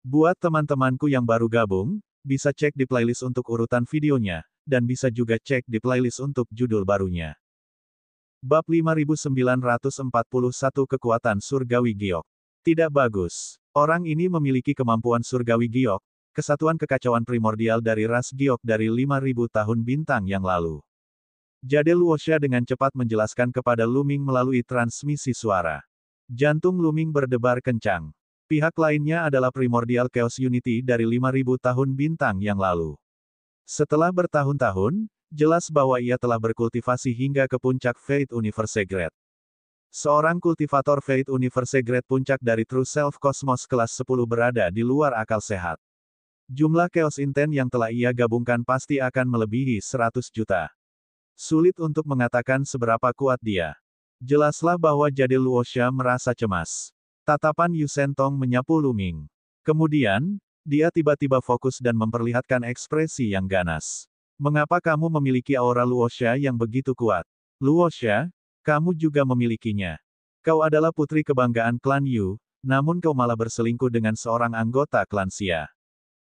Buat teman-temanku yang baru gabung, bisa cek di playlist untuk urutan videonya, dan bisa juga cek di playlist untuk judul barunya. Bab 5941 Kekuatan Surgawi Giok. Tidak bagus. Orang ini memiliki kemampuan surgawi Giok, kesatuan kekacauan primordial dari ras Giok dari 5000 tahun bintang yang lalu. Jade Luosha dengan cepat menjelaskan kepada Luming melalui transmisi suara. Jantung Luming berdebar kencang. Pihak lainnya adalah Primordial Chaos Unity dari 5000 tahun bintang yang lalu. Setelah bertahun-tahun, jelas bahwa ia telah berkultivasi hingga ke puncak Fate Universe Grade. Seorang kultivator Fate Universe Grade puncak dari True Self Cosmos kelas 10 berada di luar akal sehat. Jumlah Chaos Intent yang telah ia gabungkan pasti akan melebihi 100 juta. Sulit untuk mengatakan seberapa kuat dia. Jelaslah bahwa Jade Luosha merasa cemas. Tatapan Yu Sentong menyapu Luming. Kemudian, dia tiba-tiba fokus dan memperlihatkan ekspresi yang ganas. Mengapa kamu memiliki aura Luosha yang begitu kuat? Luosha, kamu juga memilikinya. Kau adalah putri kebanggaan klan Yu, namun kau malah berselingkuh dengan seorang anggota klan Xia.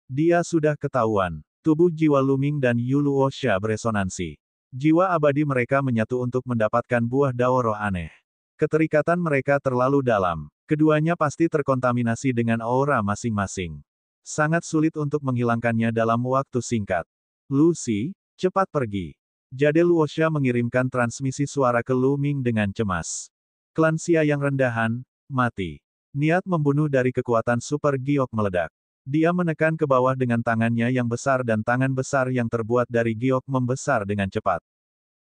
Dia sudah ketahuan. Tubuh jiwa Luming dan Yu Luosha beresonansi. Jiwa abadi mereka menyatu untuk mendapatkan buah daoroh aneh. Keterikatan mereka terlalu dalam. Keduanya pasti terkontaminasi dengan aura masing-masing. Sangat sulit untuk menghilangkannya dalam waktu singkat. Lucy, cepat pergi. Jade Luosha mengirimkan transmisi suara ke Luming dengan cemas. Klan Xia yang rendahan, mati. Niat membunuh dari kekuatan Super Giok meledak. Dia menekan ke bawah dengan tangannya yang besar dan tangan besar yang terbuat dari Giok membesar dengan cepat.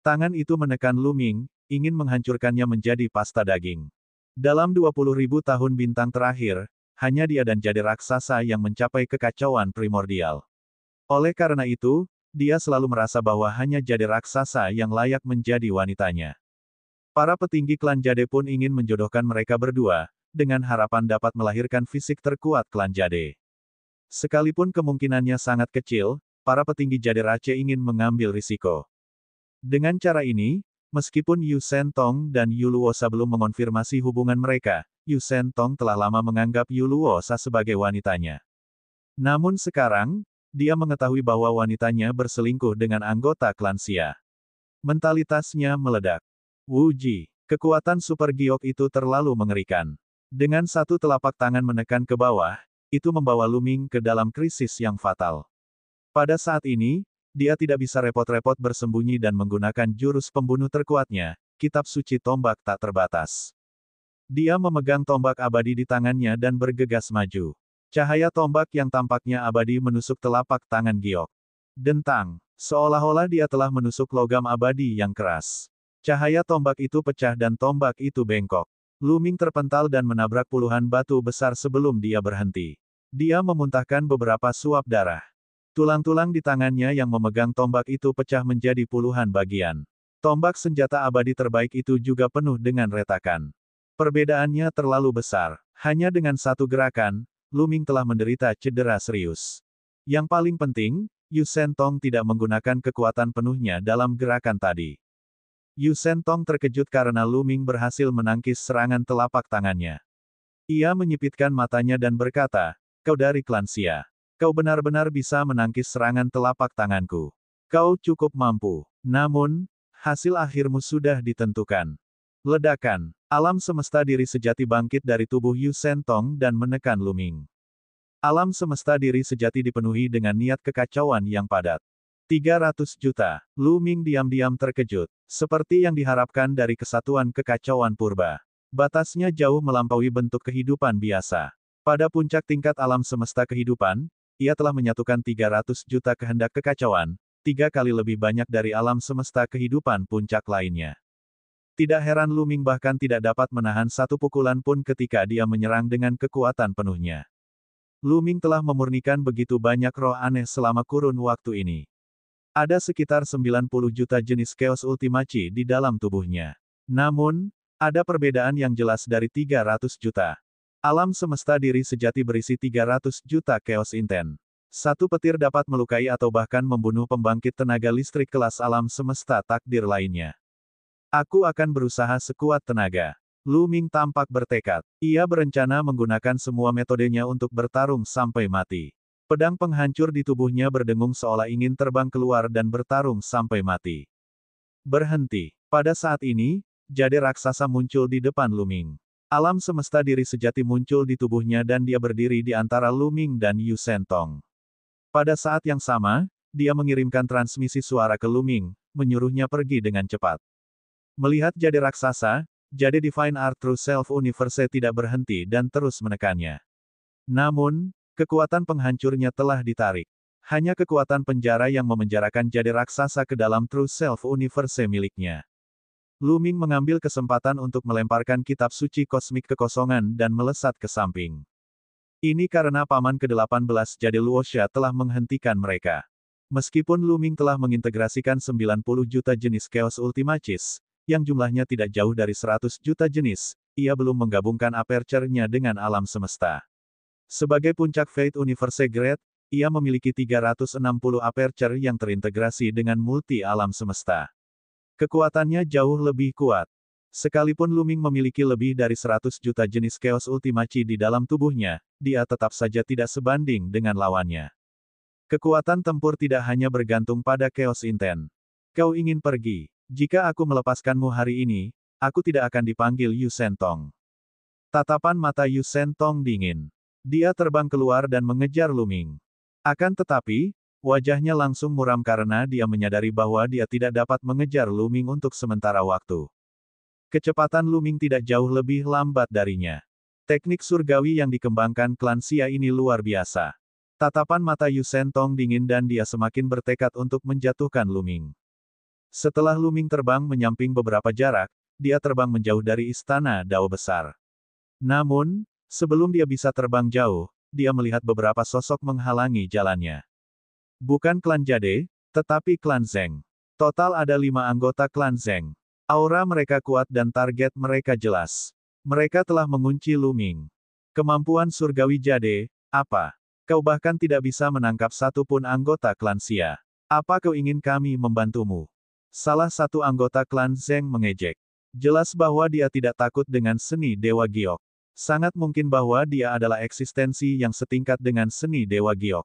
Tangan itu menekan Luming, ingin menghancurkannya menjadi pasta daging. Dalam 20.000 tahun bintang terakhir, hanya dia dan Jade raksasa yang mencapai kekacauan primordial. Oleh karena itu, dia selalu merasa bahwa hanya Jade raksasa yang layak menjadi wanitanya. Para petinggi klan Jade pun ingin menjodohkan mereka berdua, dengan harapan dapat melahirkan fisik terkuat klan Jade. Sekalipun kemungkinannya sangat kecil, para petinggi Jade Rache ingin mengambil risiko. Dengan cara ini, meskipun Yu Sentong dan Yu Luosha belum mengonfirmasi hubungan mereka, Yu Sentong telah lama menganggap Yu Luosha sebagai wanitanya. Namun sekarang, dia mengetahui bahwa wanitanya berselingkuh dengan anggota klan Xia. Mentalitasnya meledak. Wuji, kekuatan Super Giok itu terlalu mengerikan. Dengan satu telapak tangan menekan ke bawah, itu membawa Luming ke dalam krisis yang fatal. Pada saat ini, dia tidak bisa repot-repot bersembunyi dan menggunakan jurus pembunuh terkuatnya, kitab suci tombak tak terbatas. Dia memegang tombak abadi di tangannya dan bergegas maju. Cahaya tombak yang tampaknya abadi menusuk telapak tangan Giok. Dentang, seolah-olah dia telah menusuk logam abadi yang keras. Cahaya tombak itu pecah dan tombak itu bengkok. Luming terpental dan menabrak puluhan batu besar sebelum dia berhenti. Dia memuntahkan beberapa suap darah. Tulang-tulang di tangannya yang memegang tombak itu pecah menjadi puluhan bagian. Tombak senjata abadi terbaik itu juga penuh dengan retakan. Perbedaannya terlalu besar. Hanya dengan satu gerakan, Luming telah menderita cedera serius. Yang paling penting, Yu Sentong tidak menggunakan kekuatan penuhnya dalam gerakan tadi. Yu Sentong terkejut karena Luming berhasil menangkis serangan telapak tangannya. Ia menyipitkan matanya dan berkata, "Kau dari klan Xia. Kau benar-benar bisa menangkis serangan telapak tanganku. Kau cukup mampu. Namun, hasil akhirmu sudah ditentukan." Ledakan. Alam semesta diri sejati bangkit dari tubuh Yu Sentong dan menekan Luming. Alam semesta diri sejati dipenuhi dengan niat kekacauan yang padat. 300 juta. Luming diam-diam terkejut. Seperti yang diharapkan dari kesatuan kekacauan purba. Batasnya jauh melampaui bentuk kehidupan biasa. Pada puncak tingkat alam semesta kehidupan, ia telah menyatukan 300 juta kehendak kekacauan, 3 kali lebih banyak dari alam semesta kehidupan puncak lainnya. Tidak heran Luming bahkan tidak dapat menahan satu pukulan pun ketika dia menyerang dengan kekuatan penuhnya. Luming telah memurnikan begitu banyak roh aneh selama kurun waktu ini. Ada sekitar 90 juta jenis Chaos Ultimachi di dalam tubuhnya. Namun, ada perbedaan yang jelas dari 300 juta. Alam semesta diri sejati berisi 300 juta Chaos Intent. Satu petir dapat melukai atau bahkan membunuh pembangkit tenaga listrik kelas alam semesta takdir lainnya. Aku akan berusaha sekuat tenaga. Lu Ming tampak bertekad. Ia berencana menggunakan semua metodenya untuk bertarung sampai mati. Pedang penghancur di tubuhnya berdengung seolah ingin terbang keluar dan bertarung sampai mati. Berhenti. Pada saat ini, jade raksasa muncul di depan Lu Ming. Alam semesta diri sejati muncul di tubuhnya dan dia berdiri di antara Lu Ming dan Yu Sentong. Pada saat yang sama, dia mengirimkan transmisi suara ke Lu Ming, menyuruhnya pergi dengan cepat. Melihat jade raksasa, jade Divine Art True Self Universe tidak berhenti dan terus menekannya. Namun, kekuatan penghancurnya telah ditarik. Hanya kekuatan penjara yang memenjarakan jade raksasa ke dalam True Self Universe miliknya. Lu Ming mengambil kesempatan untuk melemparkan kitab suci kosmik kekosongan dan melesat ke samping. Ini karena paman ke-18 jade Luosha telah menghentikan mereka. Meskipun Lu Ming telah mengintegrasikan 90 juta jenis Chaos Ultimacis, yang jumlahnya tidak jauh dari 100 juta jenis, ia belum menggabungkan aperture-nya dengan alam semesta. Sebagai puncak Fate Universe Grade, ia memiliki 360 aperture yang terintegrasi dengan multi alam semesta. Kekuatannya jauh lebih kuat. Sekalipun Lu Ming memiliki lebih dari 100 juta jenis Chaos Ultimaci di dalam tubuhnya, dia tetap saja tidak sebanding dengan lawannya. Kekuatan tempur tidak hanya bergantung pada Chaos Intent. Kau ingin pergi. Jika aku melepaskanmu hari ini, aku tidak akan dipanggil Yu Sentong. Tatapan mata Yu Sentong dingin. Dia terbang keluar dan mengejar Lu Ming. Akan tetapi, wajahnya langsung muram karena dia menyadari bahwa dia tidak dapat mengejar Lu Ming untuk sementara waktu. Kecepatan Lu Ming tidak jauh lebih lambat darinya. Teknik surgawi yang dikembangkan klan Xia ini luar biasa. Tatapan mata Yu Sentong dingin dan dia semakin bertekad untuk menjatuhkan Lu Ming. Setelah Lu Ming terbang menyamping beberapa jarak, dia terbang menjauh dari istana Dao besar. Namun, sebelum dia bisa terbang jauh, dia melihat beberapa sosok menghalangi jalannya. Bukan klan Jade, tetapi klan Zeng. Total ada 5 anggota klan Zeng. Aura mereka kuat dan target mereka jelas. Mereka telah mengunci Lu Ming. Kemampuan surgawi Jade, apa? Kau bahkan tidak bisa menangkap satu pun anggota klan Xia. Apa kau ingin kami membantumu? Salah satu anggota klan Zeng mengejek. Jelas bahwa dia tidak takut dengan seni Dewa Giok. Sangat mungkin bahwa dia adalah eksistensi yang setingkat dengan seni Dewa Giok.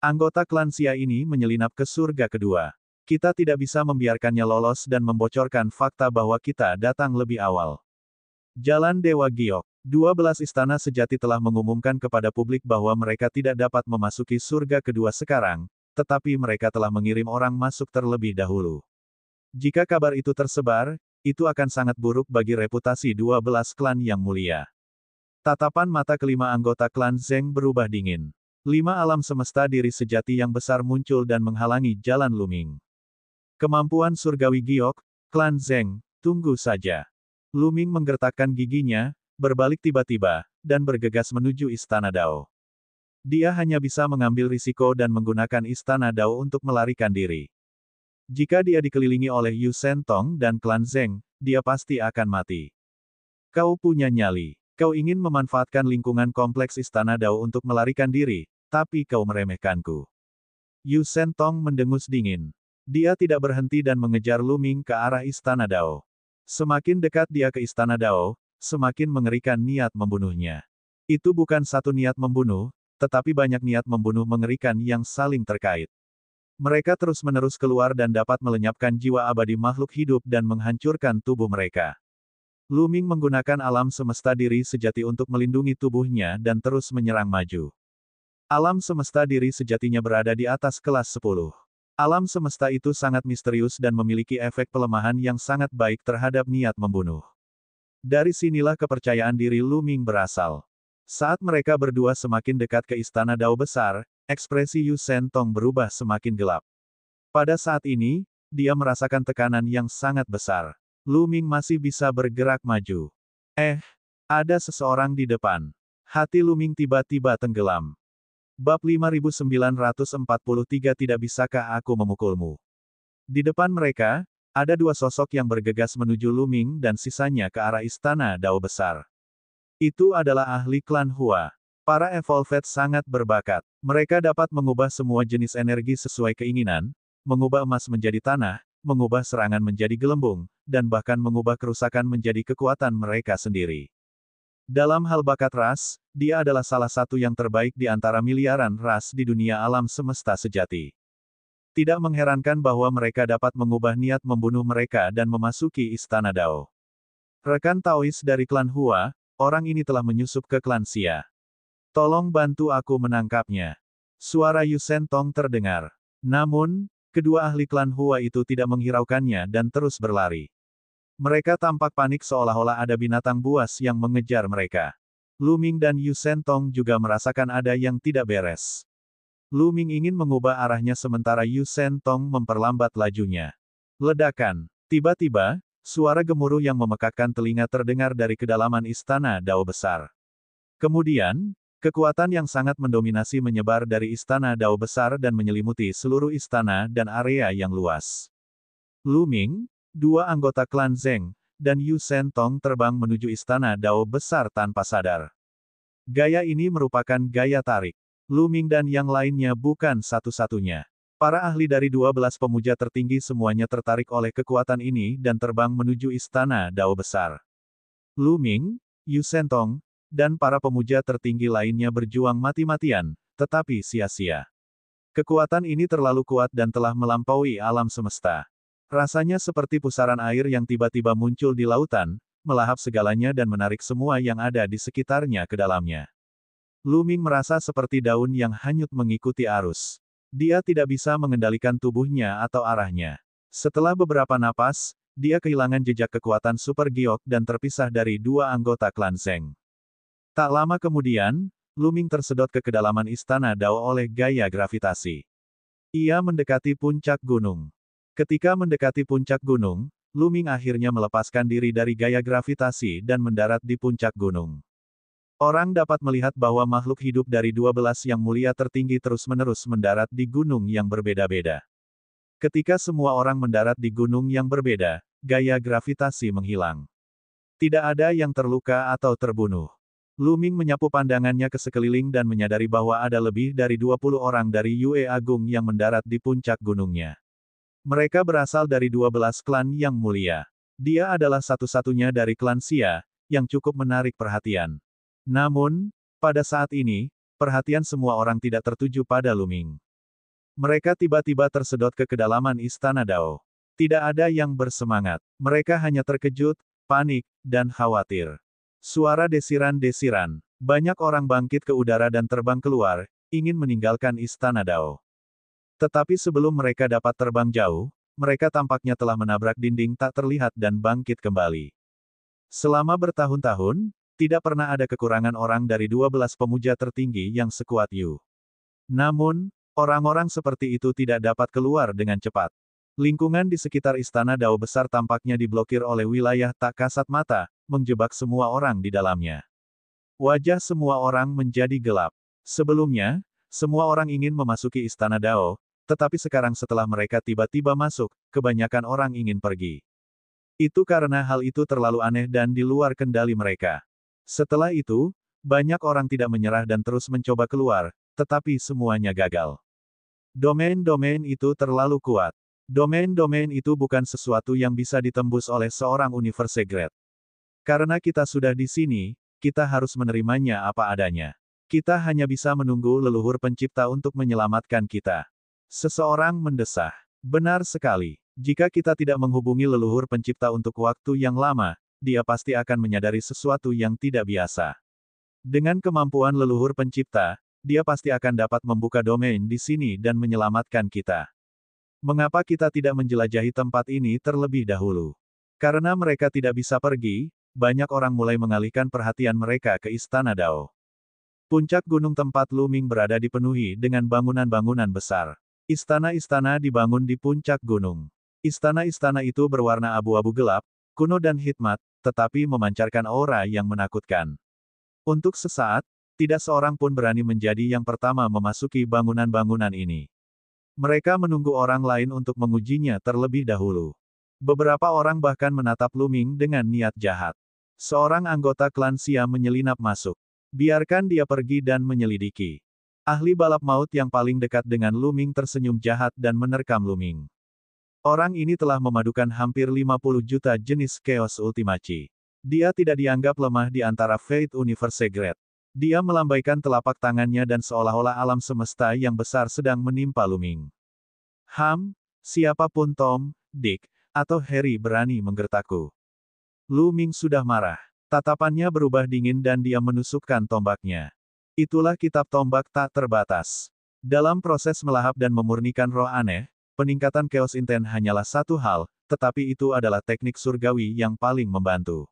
Anggota klan Xia ini menyelinap ke surga kedua. Kita tidak bisa membiarkannya lolos dan membocorkan fakta bahwa kita datang lebih awal. Jalan Dewa Giok. 12 istana sejati telah mengumumkan kepada publik bahwa mereka tidak dapat memasuki surga kedua sekarang, tetapi mereka telah mengirim orang masuk terlebih dahulu. Jika kabar itu tersebar, itu akan sangat buruk bagi reputasi 12 klan yang mulia. Tatapan mata kelima anggota klan Zeng berubah dingin. 5 alam semesta diri sejati yang besar muncul dan menghalangi jalan Lu Ming. Kemampuan surgawi Giok, klan Zeng, tunggu saja. Lu Ming menggertakkan giginya, berbalik tiba-tiba, dan bergegas menuju istana Dao. Dia hanya bisa mengambil risiko dan menggunakan istana Dao untuk melarikan diri. Jika dia dikelilingi oleh Yu Sentong dan klan Zeng, dia pasti akan mati. Kau punya nyali. Kau ingin memanfaatkan lingkungan kompleks istana Dao untuk melarikan diri, tapi kau meremehkanku. Yu Sentong mendengus dingin. Dia tidak berhenti dan mengejar Lu Ming ke arah istana Dao. Semakin dekat dia ke istana Dao, semakin mengerikan niat membunuhnya. Itu bukan satu niat membunuh, tetapi banyak niat membunuh mengerikan yang saling terkait. Mereka terus-menerus keluar dan dapat melenyapkan jiwa abadi makhluk hidup dan menghancurkan tubuh mereka. Lu Ming menggunakan alam semesta diri sejati untuk melindungi tubuhnya dan terus menyerang maju. Alam semesta diri sejatinya berada di atas kelas 10. Alam semesta itu sangat misterius dan memiliki efek pelemahan yang sangat baik terhadap niat membunuh. Dari sinilah kepercayaan diri Lu Ming berasal. Saat mereka berdua semakin dekat ke istana Dao besar, ekspresi Yu Sentong berubah semakin gelap. Pada saat ini, dia merasakan tekanan yang sangat besar. Lu Ming masih bisa bergerak maju. Ada seseorang di depan. Hati Lu Ming tiba-tiba tenggelam. Bab 5943 Tidak bisakah aku memukulmu? Di depan mereka, ada 2 sosok yang bergegas menuju Lu Ming dan sisanya ke arah istana Dao besar. Itu adalah ahli klan Hua. Para Evolved sangat berbakat. Mereka dapat mengubah semua jenis energi sesuai keinginan, mengubah emas menjadi tanah, mengubah serangan menjadi gelembung, dan bahkan mengubah kerusakan menjadi kekuatan mereka sendiri. Dalam hal bakat ras, dia adalah salah satu yang terbaik di antara miliaran ras di dunia alam semesta sejati. Tidak mengherankan bahwa mereka dapat mengubah niat membunuh mereka dan memasuki Istana Dao. Rekan Taois dari klan Hua, orang ini telah menyusup ke klan Xia. Tolong bantu aku menangkapnya. Suara Yu Sentong terdengar. Namun, kedua ahli klan Hua itu tidak menghiraukannya dan terus berlari. Mereka tampak panik seolah-olah ada binatang buas yang mengejar mereka. Lu Ming dan Yu Sentong juga merasakan ada yang tidak beres. Lu Ming ingin mengubah arahnya sementara Yu Sentong memperlambat lajunya. Ledakan. Tiba-tiba, suara gemuruh yang memekakkan telinga terdengar dari kedalaman Istana Dao Besar. Kemudian, kekuatan yang sangat mendominasi menyebar dari Istana Dao Besar dan menyelimuti seluruh istana dan area yang luas. Lu Ming, dua anggota klan Zeng, dan Yu Sentong terbang menuju Istana Dao Besar tanpa sadar. Gaya ini merupakan gaya tarik. Lu Ming dan yang lainnya bukan satu-satunya. Para ahli dari 12 pemuja tertinggi semuanya tertarik oleh kekuatan ini dan terbang menuju Istana Dao Besar. Lu Ming, Yu Sentong, dan para pemuja tertinggi lainnya berjuang mati-matian, tetapi sia-sia. Kekuatan ini terlalu kuat dan telah melampaui alam semesta. Rasanya seperti pusaran air yang tiba-tiba muncul di lautan, melahap segalanya dan menarik semua yang ada di sekitarnya ke dalamnya. Lu Ming merasa seperti daun yang hanyut mengikuti arus. Dia tidak bisa mengendalikan tubuhnya atau arahnya. Setelah beberapa napas, dia kehilangan jejak kekuatan Super Giok dan terpisah dari dua anggota klan Zeng. Tak lama kemudian, Lu Ming tersedot ke kedalaman Istana Dao oleh gaya gravitasi. Ia mendekati puncak gunung. Ketika mendekati puncak gunung, Lu Ming akhirnya melepaskan diri dari gaya gravitasi dan mendarat di puncak gunung. Orang dapat melihat bahwa makhluk hidup dari 12 yang mulia tertinggi terus-menerus mendarat di gunung yang berbeda-beda. Ketika semua orang mendarat di gunung yang berbeda, gaya gravitasi menghilang. Tidak ada yang terluka atau terbunuh. Lu Ming menyapu pandangannya ke sekeliling dan menyadari bahwa ada lebih dari 20 orang dari Yue Agung yang mendarat di puncak gunungnya. Mereka berasal dari 12 klan yang mulia. Dia adalah satu-satunya dari klan Xia, yang cukup menarik perhatian. Namun, pada saat ini, perhatian semua orang tidak tertuju pada Lu Ming. Mereka tiba-tiba tersedot ke kedalaman Istana Dao. Tidak ada yang bersemangat. Mereka hanya terkejut, panik, dan khawatir. Suara desiran-desiran. Banyak orang bangkit ke udara dan terbang keluar, ingin meninggalkan Istana Dao. Tetapi sebelum mereka dapat terbang jauh, mereka tampaknya telah menabrak dinding tak terlihat dan bangkit kembali. Selama bertahun-tahun, tidak pernah ada kekurangan orang dari 12 pemuja tertinggi yang sekuat Yu. Namun, orang-orang seperti itu tidak dapat keluar dengan cepat. Lingkungan di sekitar Istana Dao Besar tampaknya diblokir oleh wilayah tak kasat mata, menjebak semua orang di dalamnya. Wajah semua orang menjadi gelap. Sebelumnya, semua orang ingin memasuki Istana Dao, tetapi sekarang setelah mereka tiba-tiba masuk, kebanyakan orang ingin pergi. Itu karena hal itu terlalu aneh dan di luar kendali mereka. Setelah itu, banyak orang tidak menyerah dan terus mencoba keluar, tetapi semuanya gagal. Domain-domain itu terlalu kuat. Domain-domain itu bukan sesuatu yang bisa ditembus oleh seorang Universe Grade. Karena kita sudah di sini, kita harus menerimanya apa adanya. Kita hanya bisa menunggu leluhur pencipta untuk menyelamatkan kita. Seseorang mendesah. Benar sekali. Jika kita tidak menghubungi leluhur pencipta untuk waktu yang lama, dia pasti akan menyadari sesuatu yang tidak biasa. Dengan kemampuan leluhur pencipta, dia pasti akan dapat membuka domain di sini dan menyelamatkan kita. Mengapa kita tidak menjelajahi tempat ini terlebih dahulu? Karena mereka tidak bisa pergi, banyak orang mulai mengalihkan perhatian mereka ke Istana Dao. Puncak gunung tempat Lu Ming berada dipenuhi dengan bangunan-bangunan besar. Istana-istana dibangun di puncak gunung. Istana-istana itu berwarna abu-abu gelap, kuno dan hikmat, tetapi memancarkan aura yang menakutkan. Untuk sesaat, tidak seorang pun berani menjadi yang pertama memasuki bangunan-bangunan ini. Mereka menunggu orang lain untuk mengujinya terlebih dahulu. Beberapa orang bahkan menatap Lu Ming dengan niat jahat. Seorang anggota klan Xia menyelinap masuk. Biarkan dia pergi dan menyelidiki. Ahli balap maut yang paling dekat dengan Lu Ming tersenyum jahat dan menerkam Lu Ming. Orang ini telah memadukan hampir 50 juta jenis Chaos Ultimacy. Dia tidak dianggap lemah di antara Fate Universe Grade. Dia melambaikan telapak tangannya dan seolah-olah alam semesta yang besar sedang menimpa Luming. Siapapun Tom, Dick, atau Harry berani menggertakku. Luming sudah marah. Tatapannya berubah dingin dan dia menusukkan tombaknya. Itulah kitab tombak tak terbatas. Dalam proses melahap dan memurnikan roh aneh, peningkatan Chaos Intent hanyalah satu hal, tetapi itu adalah teknik surgawi yang paling membantu.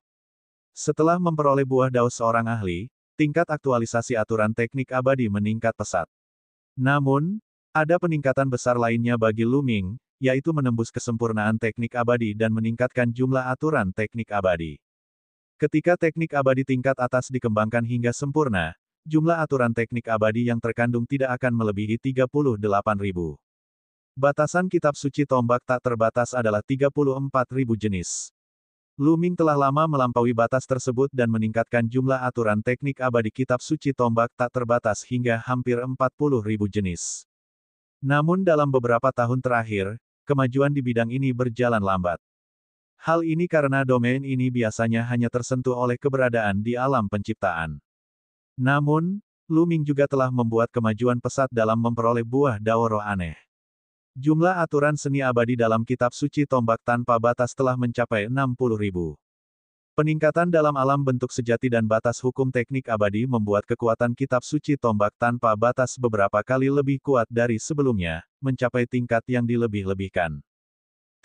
Setelah memperoleh buah daus seorang ahli, tingkat aktualisasi aturan teknik abadi meningkat pesat. Namun, ada peningkatan besar lainnya bagi Luming, yaitu menembus kesempurnaan teknik abadi dan meningkatkan jumlah aturan teknik abadi. Ketika teknik abadi tingkat atas dikembangkan hingga sempurna, jumlah aturan teknik abadi yang terkandung tidak akan melebihi 38.000. Batasan kitab suci tombak tak terbatas adalah 34.000 jenis. Luming telah lama melampaui batas tersebut dan meningkatkan jumlah aturan teknik abadi kitab suci tombak tak terbatas hingga hampir 40.000 jenis. Namun dalam beberapa tahun terakhir, kemajuan di bidang ini berjalan lambat. Hal ini karena domain ini biasanya hanya tersentuh oleh keberadaan di alam penciptaan. Namun, Luming juga telah membuat kemajuan pesat dalam memperoleh buah daur roh aneh. Jumlah aturan seni abadi dalam kitab suci tombak tanpa batas telah mencapai 60.000. Peningkatan dalam alam bentuk sejati dan batas hukum teknik abadi membuat kekuatan kitab suci tombak tanpa batas beberapa kali lebih kuat dari sebelumnya, mencapai tingkat yang dilebih-lebihkan.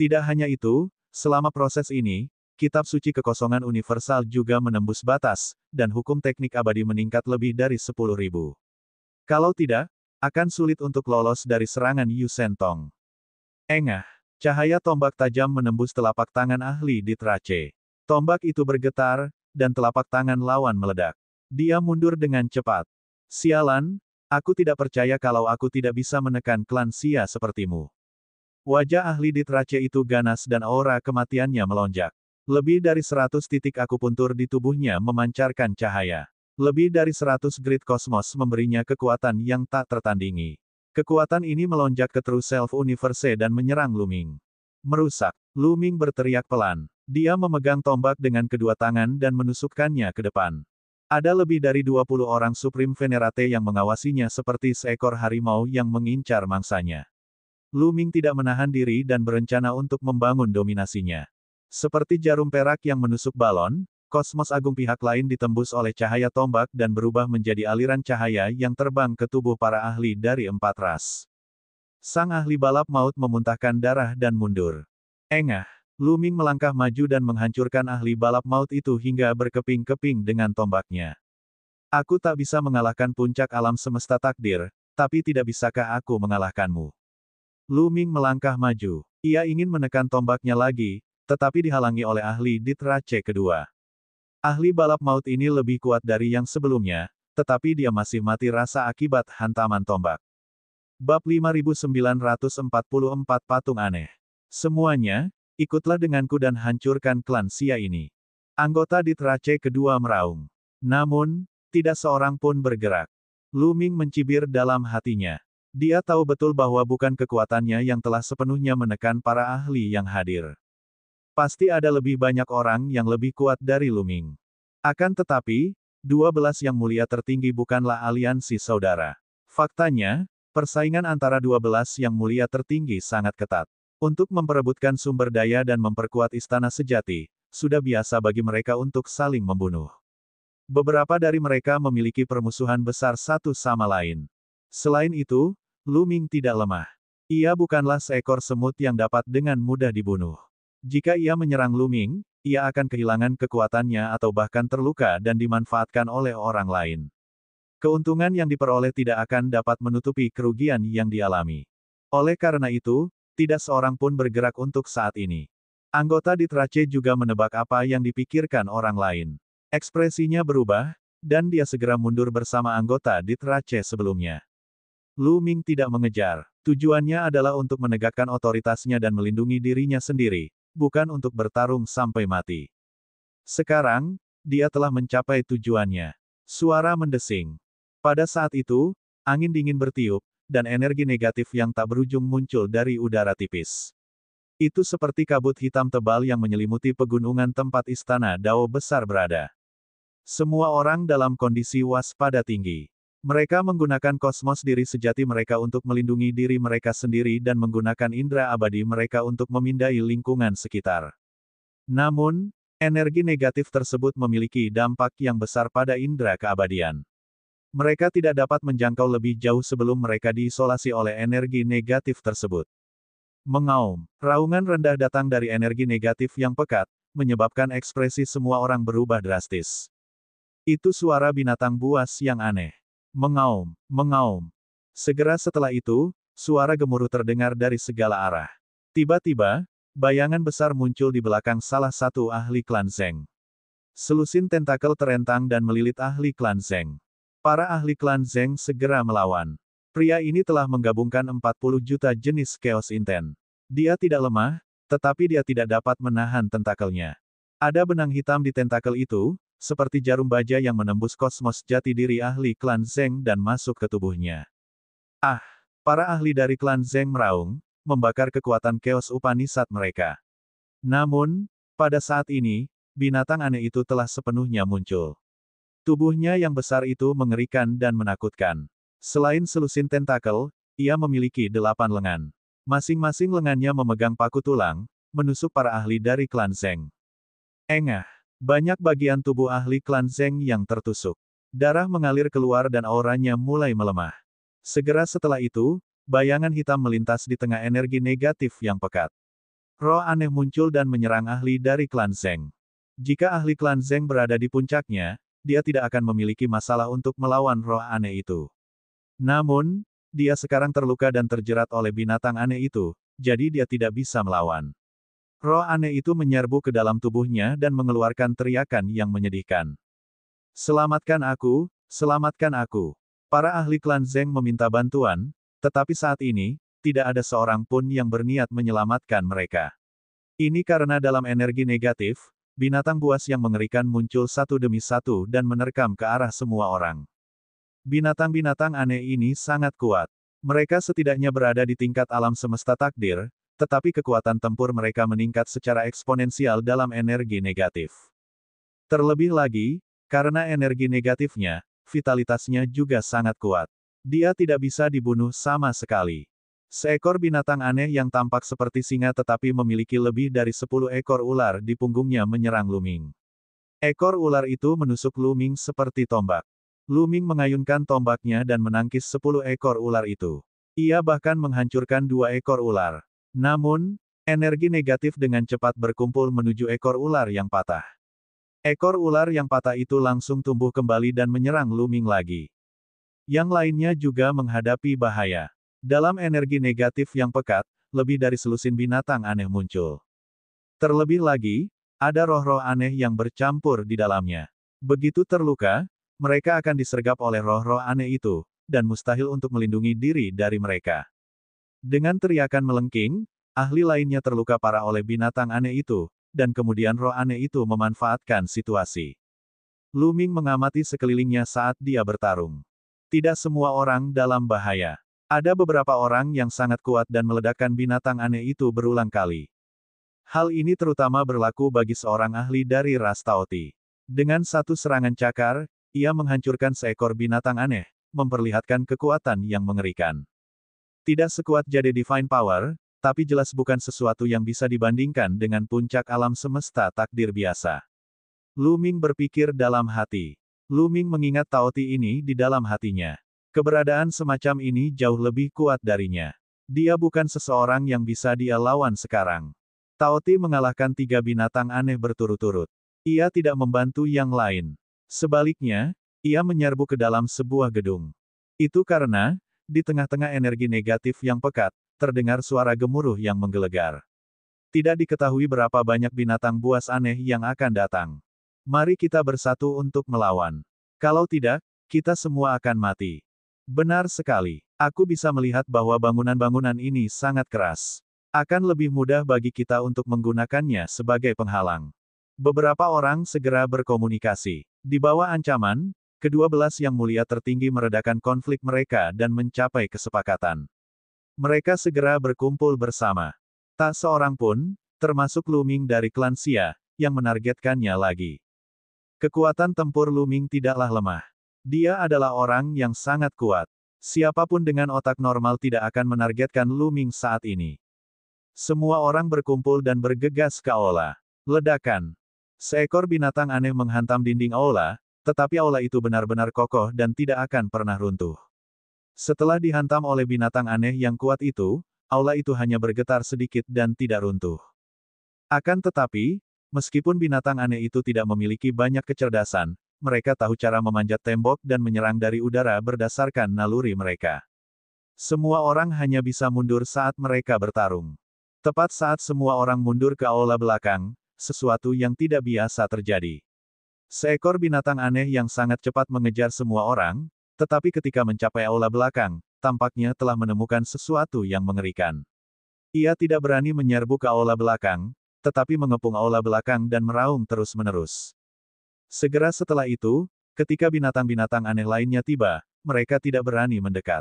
Tidak hanya itu, selama proses ini, kitab suci kekosongan universal juga menembus batas, dan hukum teknik abadi meningkat lebih dari 10.000. Kalau tidak, akan sulit untuk lolos dari serangan Yu Sentong. Engah. Cahaya tombak tajam menembus telapak tangan ahli di Trace. Tombak itu bergetar, dan telapak tangan lawan meledak. Dia mundur dengan cepat. Sialan, aku tidak percaya kalau aku tidak bisa menekan klan Xia sepertimu. Wajah ahli di Trace itu ganas dan aura kematiannya melonjak. Lebih dari 100 titik akupuntur di tubuhnya memancarkan cahaya. Lebih dari 100 grid kosmos memberinya kekuatan yang tak tertandingi. Kekuatan ini melonjak ke True Self Universe dan menyerang Luming. Merusak. Luming berteriak pelan. Dia memegang tombak dengan kedua tangan dan menusukkannya ke depan. Ada lebih dari 20 orang Supreme Venerate yang mengawasinya seperti seekor harimau yang mengincar mangsanya. Luming tidak menahan diri dan berencana untuk membangun dominasinya. Seperti jarum perak yang menusuk balon, kosmos agung pihak lain ditembus oleh cahaya tombak dan berubah menjadi aliran cahaya yang terbang ke tubuh para ahli dari 4 ras. Sang ahli balap maut memuntahkan darah dan mundur. Engah. Luming melangkah maju dan menghancurkan ahli balap maut itu hingga berkeping-keping dengan tombaknya. Aku tak bisa mengalahkan puncak alam semesta takdir, tapi tidak bisakah aku mengalahkanmu? Luming melangkah maju. Ia ingin menekan tombaknya lagi, tetapi dihalangi oleh ahli di Trace kedua. Ahli balap maut ini lebih kuat dari yang sebelumnya, tetapi dia masih mati rasa akibat hantaman tombak. Bab 5944 Patung Aneh. Semuanya, ikutlah denganku dan hancurkan klan Xia ini. Anggota di Trace kedua meraung. Namun, tidak seorang pun bergerak. Luming mencibir dalam hatinya. Dia tahu betul bahwa bukan kekuatannya yang telah sepenuhnya menekan para ahli yang hadir. Pasti ada lebih banyak orang yang lebih kuat dari Luming. Akan tetapi, 12 yang mulia tertinggi bukanlah aliansi saudara. Faktanya, persaingan antara 12 yang mulia tertinggi sangat ketat. Untuk memperebutkan sumber daya dan memperkuat istana sejati, sudah biasa bagi mereka untuk saling membunuh. Beberapa dari mereka memiliki permusuhan besar satu sama lain. Selain itu, Luming tidak lemah. Ia bukanlah seekor semut yang dapat dengan mudah dibunuh. Jika ia menyerang Luming, ia akan kehilangan kekuatannya atau bahkan terluka dan dimanfaatkan oleh orang lain. Keuntungan yang diperoleh tidak akan dapat menutupi kerugian yang dialami. Oleh karena itu, tidak seorang pun bergerak untuk saat ini. Anggota di Trace juga menebak apa yang dipikirkan orang lain. Ekspresinya berubah, dan dia segera mundur bersama anggota di Trace sebelumnya. Luming tidak mengejar. Tujuannya adalah untuk menegakkan otoritasnya dan melindungi dirinya sendiri, bukan untuk bertarung sampai mati. Sekarang, dia telah mencapai tujuannya. Suara mendesing. Pada saat itu, angin dingin bertiup, dan energi negatif yang tak berujung muncul dari udara tipis. Itu seperti kabut hitam tebal yang menyelimuti pegunungan tempat istana Dao besar berada. Semua orang dalam kondisi waspada tinggi. Mereka menggunakan kosmos diri sejati mereka untuk melindungi diri mereka sendiri dan menggunakan indera abadi mereka untuk memindai lingkungan sekitar. Namun, energi negatif tersebut memiliki dampak yang besar pada indera keabadian. Mereka tidak dapat menjangkau lebih jauh sebelum mereka diisolasi oleh energi negatif tersebut. Mengaum, raungan rendah datang dari energi negatif yang pekat, menyebabkan ekspresi semua orang berubah drastis. Itu suara binatang buas yang aneh. Mengaum, mengaum. Segera setelah itu, suara gemuruh terdengar dari segala arah. Tiba-tiba, bayangan besar muncul di belakang salah satu ahli klan Zeng. Selusin tentakel terentang dan melilit ahli klan Zeng. Para ahli klan Zeng segera melawan. Pria ini telah menggabungkan 40 juta jenis Chaos Inten. Dia tidak lemah, tetapi dia tidak dapat menahan tentakelnya. Ada benang hitam di tentakel itu, seperti jarum baja yang menembus kosmos jati diri ahli klan Zeng dan masuk ke tubuhnya. Ah! Para ahli dari klan Zeng meraung, membakar kekuatan Chaos Upanishad mereka. Namun, pada saat ini, binatang aneh itu telah sepenuhnya muncul. Tubuhnya yang besar itu mengerikan dan menakutkan. Selain selusin tentakel, ia memiliki 8 lengan. Masing-masing lengannya memegang paku tulang, menusuk para ahli dari klan Zeng. Engah! Banyak bagian tubuh ahli klan Zeng yang tertusuk. Darah mengalir keluar dan auranya mulai melemah. Segera setelah itu, bayangan hitam melintas di tengah energi negatif yang pekat. Roh aneh muncul dan menyerang ahli dari klan Zeng. Jika ahli klan Zeng berada di puncaknya, dia tidak akan memiliki masalah untuk melawan roh aneh itu. Namun, dia sekarang terluka dan terjerat oleh binatang aneh itu, jadi dia tidak bisa melawan. Roh aneh itu menyerbu ke dalam tubuhnya dan mengeluarkan teriakan yang menyedihkan. Selamatkan aku, selamatkan aku. Para ahli klan Zeng meminta bantuan, tetapi saat ini, tidak ada seorang pun yang berniat menyelamatkan mereka. Ini karena dalam energi negatif, binatang buas yang mengerikan muncul satu demi satu dan menerkam ke arah semua orang. Binatang-binatang aneh ini sangat kuat. Mereka setidaknya berada di tingkat alam semesta takdir, tetapi kekuatan tempur mereka meningkat secara eksponensial dalam energi negatif. Terlebih lagi, karena energi negatifnya, vitalitasnya juga sangat kuat. Dia tidak bisa dibunuh sama sekali. Seekor binatang aneh yang tampak seperti singa tetapi memiliki lebih dari 10 ekor ular di punggungnya menyerang Luming. Ekor ular itu menusuk Luming seperti tombak. Luming mengayunkan tombaknya dan menangkis 10 ekor ular itu. Ia bahkan menghancurkan 2 ekor ular. Namun, energi negatif dengan cepat berkumpul menuju ekor ular yang patah. Ekor ular yang patah itu langsung tumbuh kembali dan menyerang Luming lagi. Yang lainnya juga menghadapi bahaya. Dalam energi negatif yang pekat, lebih dari selusin binatang aneh muncul. Terlebih lagi, ada roh-roh aneh yang bercampur di dalamnya. Begitu terluka, mereka akan disergap oleh roh-roh aneh itu, dan mustahil untuk melindungi diri dari mereka. Dengan teriakan melengking, ahli lainnya terluka parah oleh binatang aneh itu, dan kemudian roh aneh itu memanfaatkan situasi. Luming mengamati sekelilingnya saat dia bertarung. Tidak semua orang dalam bahaya. Ada beberapa orang yang sangat kuat dan meledakkan binatang aneh itu berulang kali. Hal ini terutama berlaku bagi seorang ahli dari ras Taoti. Dengan satu serangan cakar, ia menghancurkan seekor binatang aneh, memperlihatkan kekuatan yang mengerikan. Tidak sekuat Jade Divine Power, tapi jelas bukan sesuatu yang bisa dibandingkan dengan puncak alam semesta takdir biasa. Luming berpikir dalam hati. Luming mengingat Taoti ini di dalam hatinya. Keberadaan semacam ini jauh lebih kuat darinya. Dia bukan seseorang yang bisa dia lawan sekarang. Taoti mengalahkan 3 binatang aneh berturut-turut. Ia tidak membantu yang lain. Sebaliknya, ia menyerbu ke dalam sebuah gedung. Itu karena, di tengah-tengah energi negatif yang pekat, terdengar suara gemuruh yang menggelegar. Tidak diketahui berapa banyak binatang buas aneh yang akan datang. Mari kita bersatu untuk melawan. Kalau tidak, kita semua akan mati. Benar sekali. Aku bisa melihat bahwa bangunan-bangunan ini sangat keras. Akan lebih mudah bagi kita untuk menggunakannya sebagai penghalang. Beberapa orang segera berkomunikasi. Di bawah ancaman, kedua belas yang mulia tertinggi meredakan konflik mereka dan mencapai kesepakatan. Mereka segera berkumpul bersama. Tak seorang pun, termasuk Lu Ming dari klan Xia, yang menargetkannya lagi. Kekuatan tempur Lu Ming tidaklah lemah. Dia adalah orang yang sangat kuat. Siapapun dengan otak normal tidak akan menargetkan Lu Ming saat ini. Semua orang berkumpul dan bergegas ke aula. Ledakan. Seekor binatang aneh menghantam dinding aula, tetapi aula itu benar-benar kokoh dan tidak akan pernah runtuh. Setelah dihantam oleh binatang aneh yang kuat itu, aula itu hanya bergetar sedikit dan tidak runtuh. Akan tetapi, meskipun binatang aneh itu tidak memiliki banyak kecerdasan, mereka tahu cara memanjat tembok dan menyerang dari udara berdasarkan naluri mereka. Semua orang hanya bisa mundur saat mereka bertarung. Tepat saat semua orang mundur ke aula belakang, sesuatu yang tidak biasa terjadi. Seekor binatang aneh yang sangat cepat mengejar semua orang, tetapi ketika mencapai aula belakang, tampaknya telah menemukan sesuatu yang mengerikan. Ia tidak berani menyerbu ke aula belakang, tetapi mengepung aula belakang dan meraung terus-menerus. Segera setelah itu, ketika binatang-binatang aneh lainnya tiba, mereka tidak berani mendekat.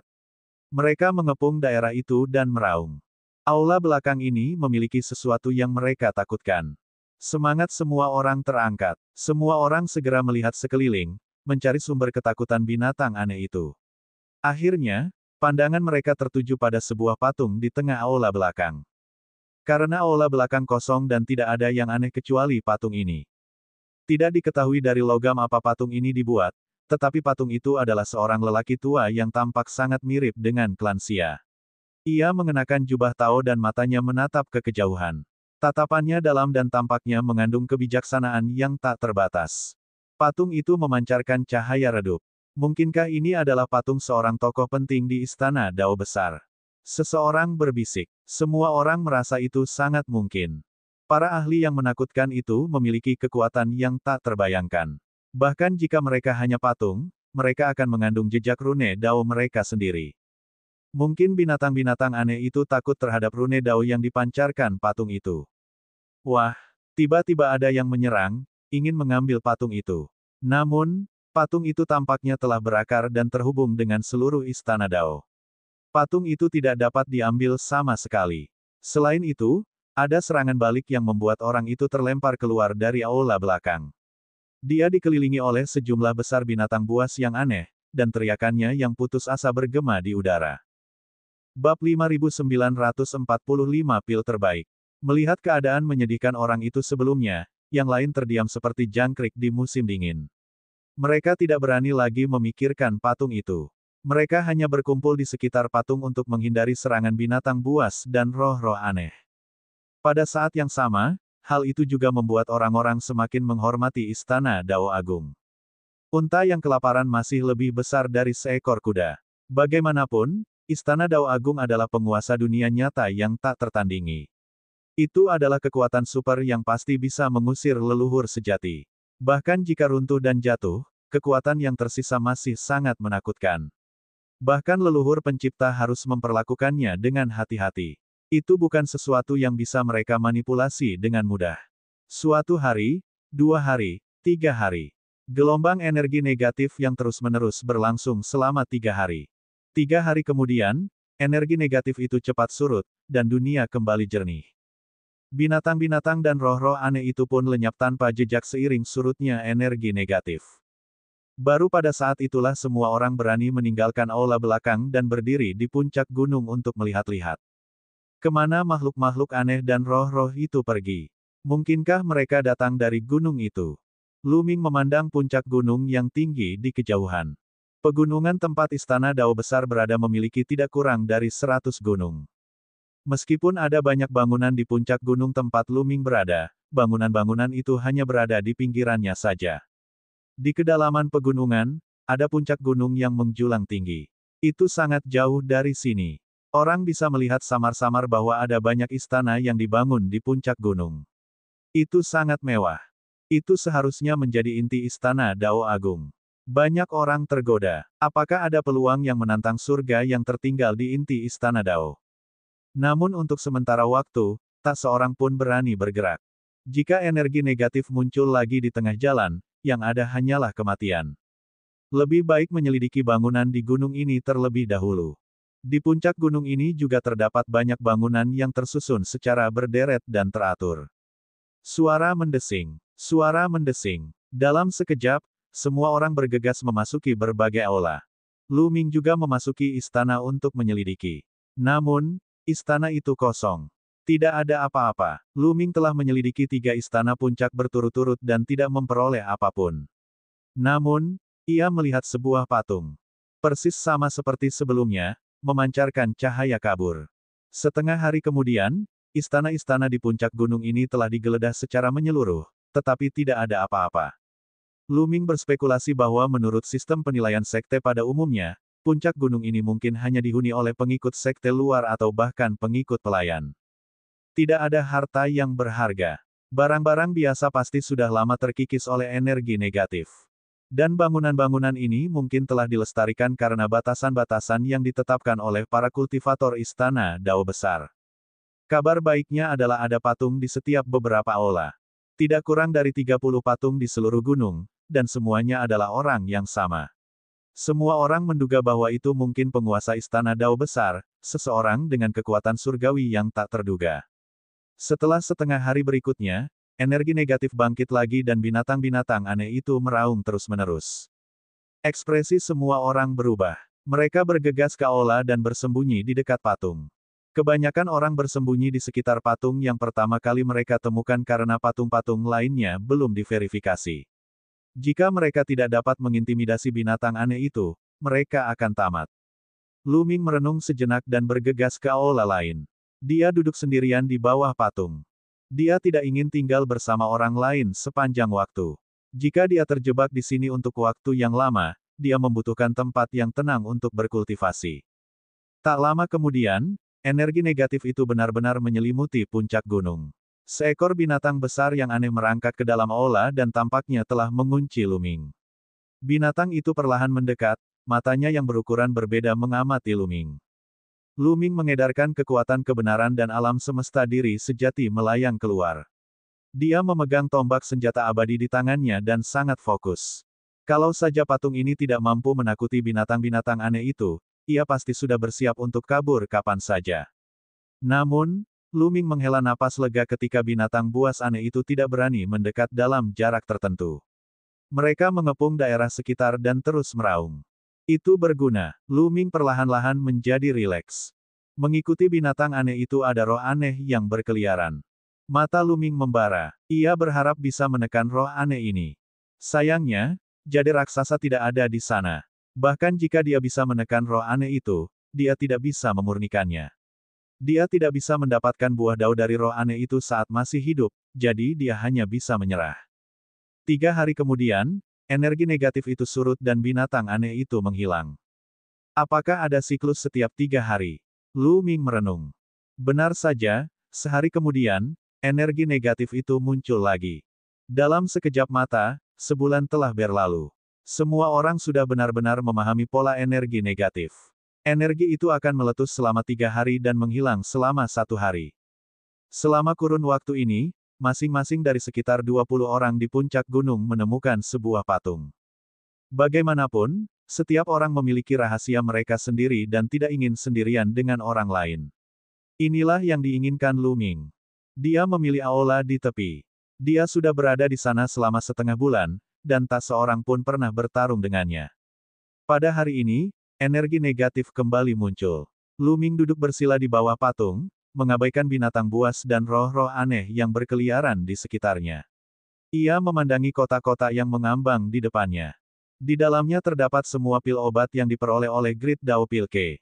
Mereka mengepung daerah itu dan meraung. Aula belakang ini memiliki sesuatu yang mereka takutkan. Semangat semua orang terangkat. Semua orang segera melihat sekeliling, mencari sumber ketakutan binatang aneh itu. Akhirnya, pandangan mereka tertuju pada sebuah patung di tengah aula belakang. Karena aula belakang kosong dan tidak ada yang aneh kecuali patung ini. Tidak diketahui dari logam apa patung ini dibuat, tetapi patung itu adalah seorang lelaki tua yang tampak sangat mirip dengan klan Xia. Ia mengenakan jubah Tao dan matanya menatap ke kejauhan. Tatapannya dalam dan tampaknya mengandung kebijaksanaan yang tak terbatas. Patung itu memancarkan cahaya redup. Mungkinkah ini adalah patung seorang tokoh penting di Istana Dao Besar? Seseorang berbisik. Semua orang merasa itu sangat mungkin. Para ahli yang menakutkan itu memiliki kekuatan yang tak terbayangkan. Bahkan jika mereka hanya patung, mereka akan mengandung jejak rune Dao mereka sendiri. Mungkin binatang-binatang aneh itu takut terhadap rune Dao yang dipancarkan patung itu. Wah, tiba-tiba ada yang menyerang, ingin mengambil patung itu. Namun, patung itu tampaknya telah berakar dan terhubung dengan seluruh Istana Dao. Patung itu tidak dapat diambil sama sekali. Selain itu, ada serangan balik yang membuat orang itu terlempar keluar dari aula belakang. Dia dikelilingi oleh sejumlah besar binatang buas yang aneh, dan teriakannya yang putus asa bergema di udara. Bab 5945 Pil Terbaik. Melihat keadaan menyedihkan orang itu sebelumnya, yang lain terdiam seperti jangkrik di musim dingin. Mereka tidak berani lagi memikirkan patung itu. Mereka hanya berkumpul di sekitar patung untuk menghindari serangan binatang buas dan roh-roh aneh. Pada saat yang sama, hal itu juga membuat orang-orang semakin menghormati Istana Dao Agung. Unta yang kelaparan masih lebih besar dari seekor kuda. Bagaimanapun, Istana Dao Agung adalah penguasa dunia nyata yang tak tertandingi. Itu adalah kekuatan super yang pasti bisa mengusir leluhur sejati. Bahkan jika runtuh dan jatuh, kekuatan yang tersisa masih sangat menakutkan. Bahkan leluhur pencipta harus memperlakukannya dengan hati-hati. Itu bukan sesuatu yang bisa mereka manipulasi dengan mudah. Suatu hari, 2 hari, 3 hari. Gelombang energi negatif yang terus-menerus berlangsung selama 3 hari. 3 hari kemudian, energi negatif itu cepat surut, dan dunia kembali jernih. Binatang-binatang dan roh-roh aneh itu pun lenyap tanpa jejak seiring surutnya energi negatif. Baru pada saat itulah semua orang berani meninggalkan aula belakang dan berdiri di puncak gunung untuk melihat-lihat. Kemana makhluk-makhluk aneh dan roh-roh itu pergi? Mungkinkah mereka datang dari gunung itu? Lu Ming memandang puncak gunung yang tinggi di kejauhan. Pegunungan tempat Istana Dao Besar berada memiliki tidak kurang dari 100 gunung. Meskipun ada banyak bangunan di puncak gunung tempat Lu Ming berada, bangunan-bangunan itu hanya berada di pinggirannya saja. Di kedalaman pegunungan, ada puncak gunung yang menjulang tinggi. Itu sangat jauh dari sini. Orang bisa melihat samar-samar bahwa ada banyak istana yang dibangun di puncak gunung. Itu sangat mewah. Itu seharusnya menjadi inti Istana Dao Agung. Banyak orang tergoda. Apakah ada peluang yang menantang surga yang tertinggal di inti Istana Dao? Namun untuk sementara waktu, tak seorang pun berani bergerak. Jika energi negatif muncul lagi di tengah jalan, yang ada hanyalah kematian. Lebih baik menyelidiki bangunan di gunung ini terlebih dahulu. Di puncak gunung ini juga terdapat banyak bangunan yang tersusun secara berderet dan teratur. Suara mendesing. Suara mendesing. Dalam sekejap, semua orang bergegas memasuki berbagai aula. Lu Ming juga memasuki istana untuk menyelidiki. Namun, istana itu kosong. Tidak ada apa-apa. Lu Ming telah menyelidiki 3 istana puncak berturut-turut dan tidak memperoleh apapun. Namun, ia melihat sebuah patung. Persis sama seperti sebelumnya, memancarkan cahaya kabur. Setengah hari kemudian, istana-istana di puncak gunung ini telah digeledah secara menyeluruh, tetapi tidak ada apa-apa. Lu Ming berspekulasi bahwa menurut sistem penilaian sekte pada umumnya, puncak gunung ini mungkin hanya dihuni oleh pengikut sekte luar atau bahkan pengikut pelayan. Tidak ada harta yang berharga. Barang-barang biasa pasti sudah lama terkikis oleh energi negatif. Dan bangunan-bangunan ini mungkin telah dilestarikan karena batasan-batasan yang ditetapkan oleh para kultivator istana Dao besar. Kabar baiknya adalah ada patung di setiap beberapa aula. Tidak kurang dari 30 patung di seluruh gunung, dan semuanya adalah orang yang sama. Semua orang menduga bahwa itu mungkin penguasa istana Dao besar, seseorang dengan kekuatan surgawi yang tak terduga. Setelah setengah hari berikutnya, energi negatif bangkit lagi dan binatang-binatang aneh itu meraung terus-menerus. Ekspresi semua orang berubah. Mereka bergegas ke aula dan bersembunyi di dekat patung. Kebanyakan orang bersembunyi di sekitar patung yang pertama kali mereka temukan karena patung-patung lainnya belum diverifikasi. Jika mereka tidak dapat mengintimidasi binatang aneh itu, mereka akan tamat. Lu Ming merenung sejenak dan bergegas ke aula lain. Dia duduk sendirian di bawah patung. Dia tidak ingin tinggal bersama orang lain sepanjang waktu. Jika dia terjebak di sini untuk waktu yang lama, dia membutuhkan tempat yang tenang untuk berkultivasi. Tak lama kemudian, energi negatif itu benar-benar menyelimuti puncak gunung. Seekor binatang besar yang aneh merangkak ke dalam aula dan tampaknya telah mengunci Lu Ming. Binatang itu perlahan mendekat, matanya yang berukuran berbeda mengamati Lu Ming. Lu Ming mengedarkan kekuatan kebenaran dan alam semesta diri sejati melayang keluar. Dia memegang tombak senjata abadi di tangannya dan sangat fokus. Kalau saja patung ini tidak mampu menakuti binatang-binatang aneh itu, ia pasti sudah bersiap untuk kabur kapan saja. Namun, Lu Ming menghela napas lega ketika binatang buas aneh itu tidak berani mendekat dalam jarak tertentu. Mereka mengepung daerah sekitar dan terus meraung. Itu berguna. Lu Ming perlahan-lahan menjadi rileks. Mengikuti binatang aneh itu ada roh aneh yang berkeliaran. Mata Lu Ming membara. Ia berharap bisa menekan roh aneh ini. Sayangnya, jadi raksasa tidak ada di sana. Bahkan jika dia bisa menekan roh aneh itu, dia tidak bisa memurnikannya. Dia tidak bisa mendapatkan buah dao dari roh aneh itu saat masih hidup, jadi dia hanya bisa menyerah. 3 hari kemudian, energi negatif itu surut dan binatang aneh itu menghilang. Apakah ada siklus setiap 3 hari? Lu Ming merenung. Benar saja, sehari kemudian, energi negatif itu muncul lagi. Dalam sekejap mata, sebulan telah berlalu. Semua orang sudah benar-benar memahami pola energi negatif. Energi itu akan meletus selama 3 hari dan menghilang selama 1 hari. Selama kurun waktu ini, masing-masing dari sekitar 20 orang di puncak gunung menemukan sebuah patung. Bagaimanapun, setiap orang memiliki rahasia mereka sendiri dan tidak ingin sendirian dengan orang lain. Inilah yang diinginkan Lu Ming. Dia memilih aula di tepi. Dia sudah berada di sana selama setengah bulan, dan tak seorang pun pernah bertarung dengannya. Pada hari ini, energi negatif kembali muncul. Lu Ming duduk bersila di bawah patung, mengabaikan binatang buas dan roh-roh aneh yang berkeliaran di sekitarnya. Ia memandangi kota-kota yang mengambang di depannya. Di dalamnya terdapat semua pil obat yang diperoleh oleh Great Dao Pil Ke.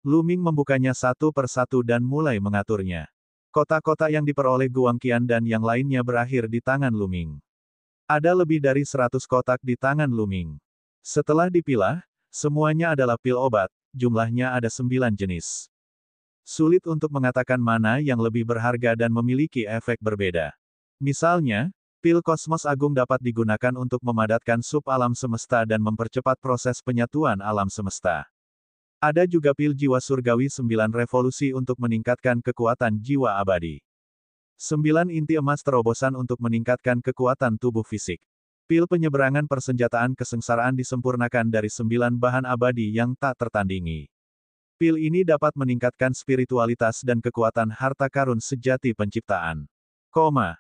Lu Ming membukanya satu persatu dan mulai mengaturnya. Kota-kota yang diperoleh Guang Qian dan yang lainnya berakhir di tangan Lu Ming. Ada lebih dari 100 kotak di tangan Lu Ming. Setelah dipilah, semuanya adalah pil obat, jumlahnya ada 9 jenis. Sulit untuk mengatakan mana yang lebih berharga dan memiliki efek berbeda. Misalnya, pil kosmos agung dapat digunakan untuk memadatkan sub alam semesta dan mempercepat proses penyatuan alam semesta. Ada juga pil jiwa surgawi 9 revolusi untuk meningkatkan kekuatan jiwa abadi. 9 inti emas terobosan untuk meningkatkan kekuatan tubuh fisik. Pil penyeberangan persenjataan kesengsaraan disempurnakan dari 9 bahan abadi yang tak tertandingi. Pil ini dapat meningkatkan spiritualitas dan kekuatan harta karun sejati penciptaan.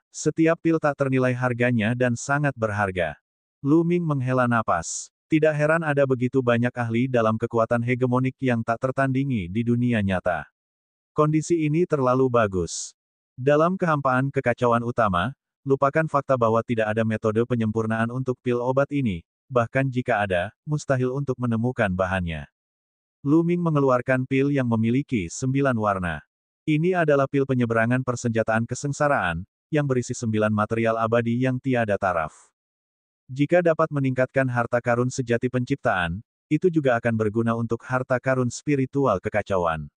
Setiap pil tak ternilai harganya dan sangat berharga. Lu Ming menghela napas. Tidak heran ada begitu banyak ahli dalam kekuatan hegemonik yang tak tertandingi di dunia nyata. Kondisi ini terlalu bagus. Dalam kehampaan kekacauan utama, lupakan fakta bahwa tidak ada metode penyempurnaan untuk pil obat ini, bahkan jika ada, mustahil untuk menemukan bahannya. Lu Ming mengeluarkan pil yang memiliki 9 warna. Ini adalah pil penyeberangan persenjataan kesengsaraan, yang berisi 9 material abadi yang tiada taraf. Jika dapat meningkatkan harta karun sejati penciptaan, itu juga akan berguna untuk harta karun spiritual kekacauan.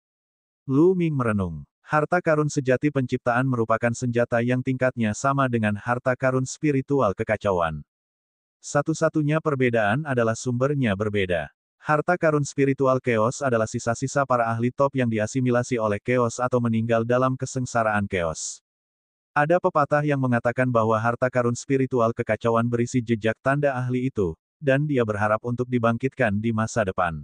Lu Ming merenung. Harta karun sejati penciptaan merupakan senjata yang tingkatnya sama dengan harta karun spiritual kekacauan. Satu-satunya perbedaan adalah sumbernya berbeda. Harta karun spiritual chaos adalah sisa-sisa para ahli top yang diasimilasi oleh chaos atau meninggal dalam kesengsaraan chaos. Ada pepatah yang mengatakan bahwa harta karun spiritual kekacauan berisi jejak tanda ahli itu, dan dia berharap untuk dibangkitkan di masa depan.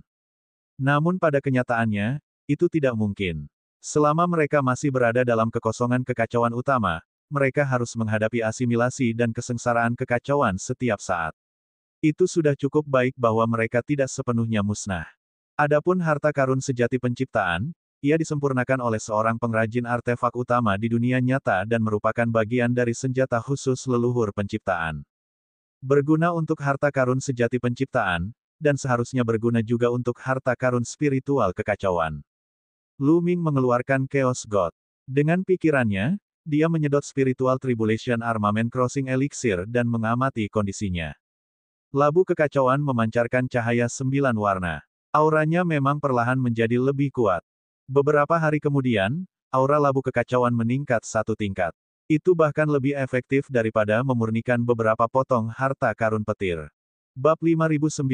Namun pada kenyataannya, itu tidak mungkin. Selama mereka masih berada dalam kekosongan kekacauan utama, mereka harus menghadapi asimilasi dan kesengsaraan kekacauan setiap saat. Itu sudah cukup baik bahwa mereka tidak sepenuhnya musnah. Adapun harta karun sejati penciptaan, ia disempurnakan oleh seorang pengrajin artefak utama di dunia nyata dan merupakan bagian dari senjata khusus leluhur penciptaan. Berguna untuk harta karun sejati penciptaan, dan seharusnya berguna juga untuk harta karun spiritual kekacauan. Lu Ming mengeluarkan Chaos God. Dengan pikirannya, dia menyedot Spiritual Tribulation Armament Crossing Elixir dan mengamati kondisinya. Labu kekacauan memancarkan cahaya 9 warna. Auranya memang perlahan menjadi lebih kuat. Beberapa hari kemudian, aura labu kekacauan meningkat 1 tingkat. Itu bahkan lebih efektif daripada memurnikan beberapa potong harta karun petir. Bab 5946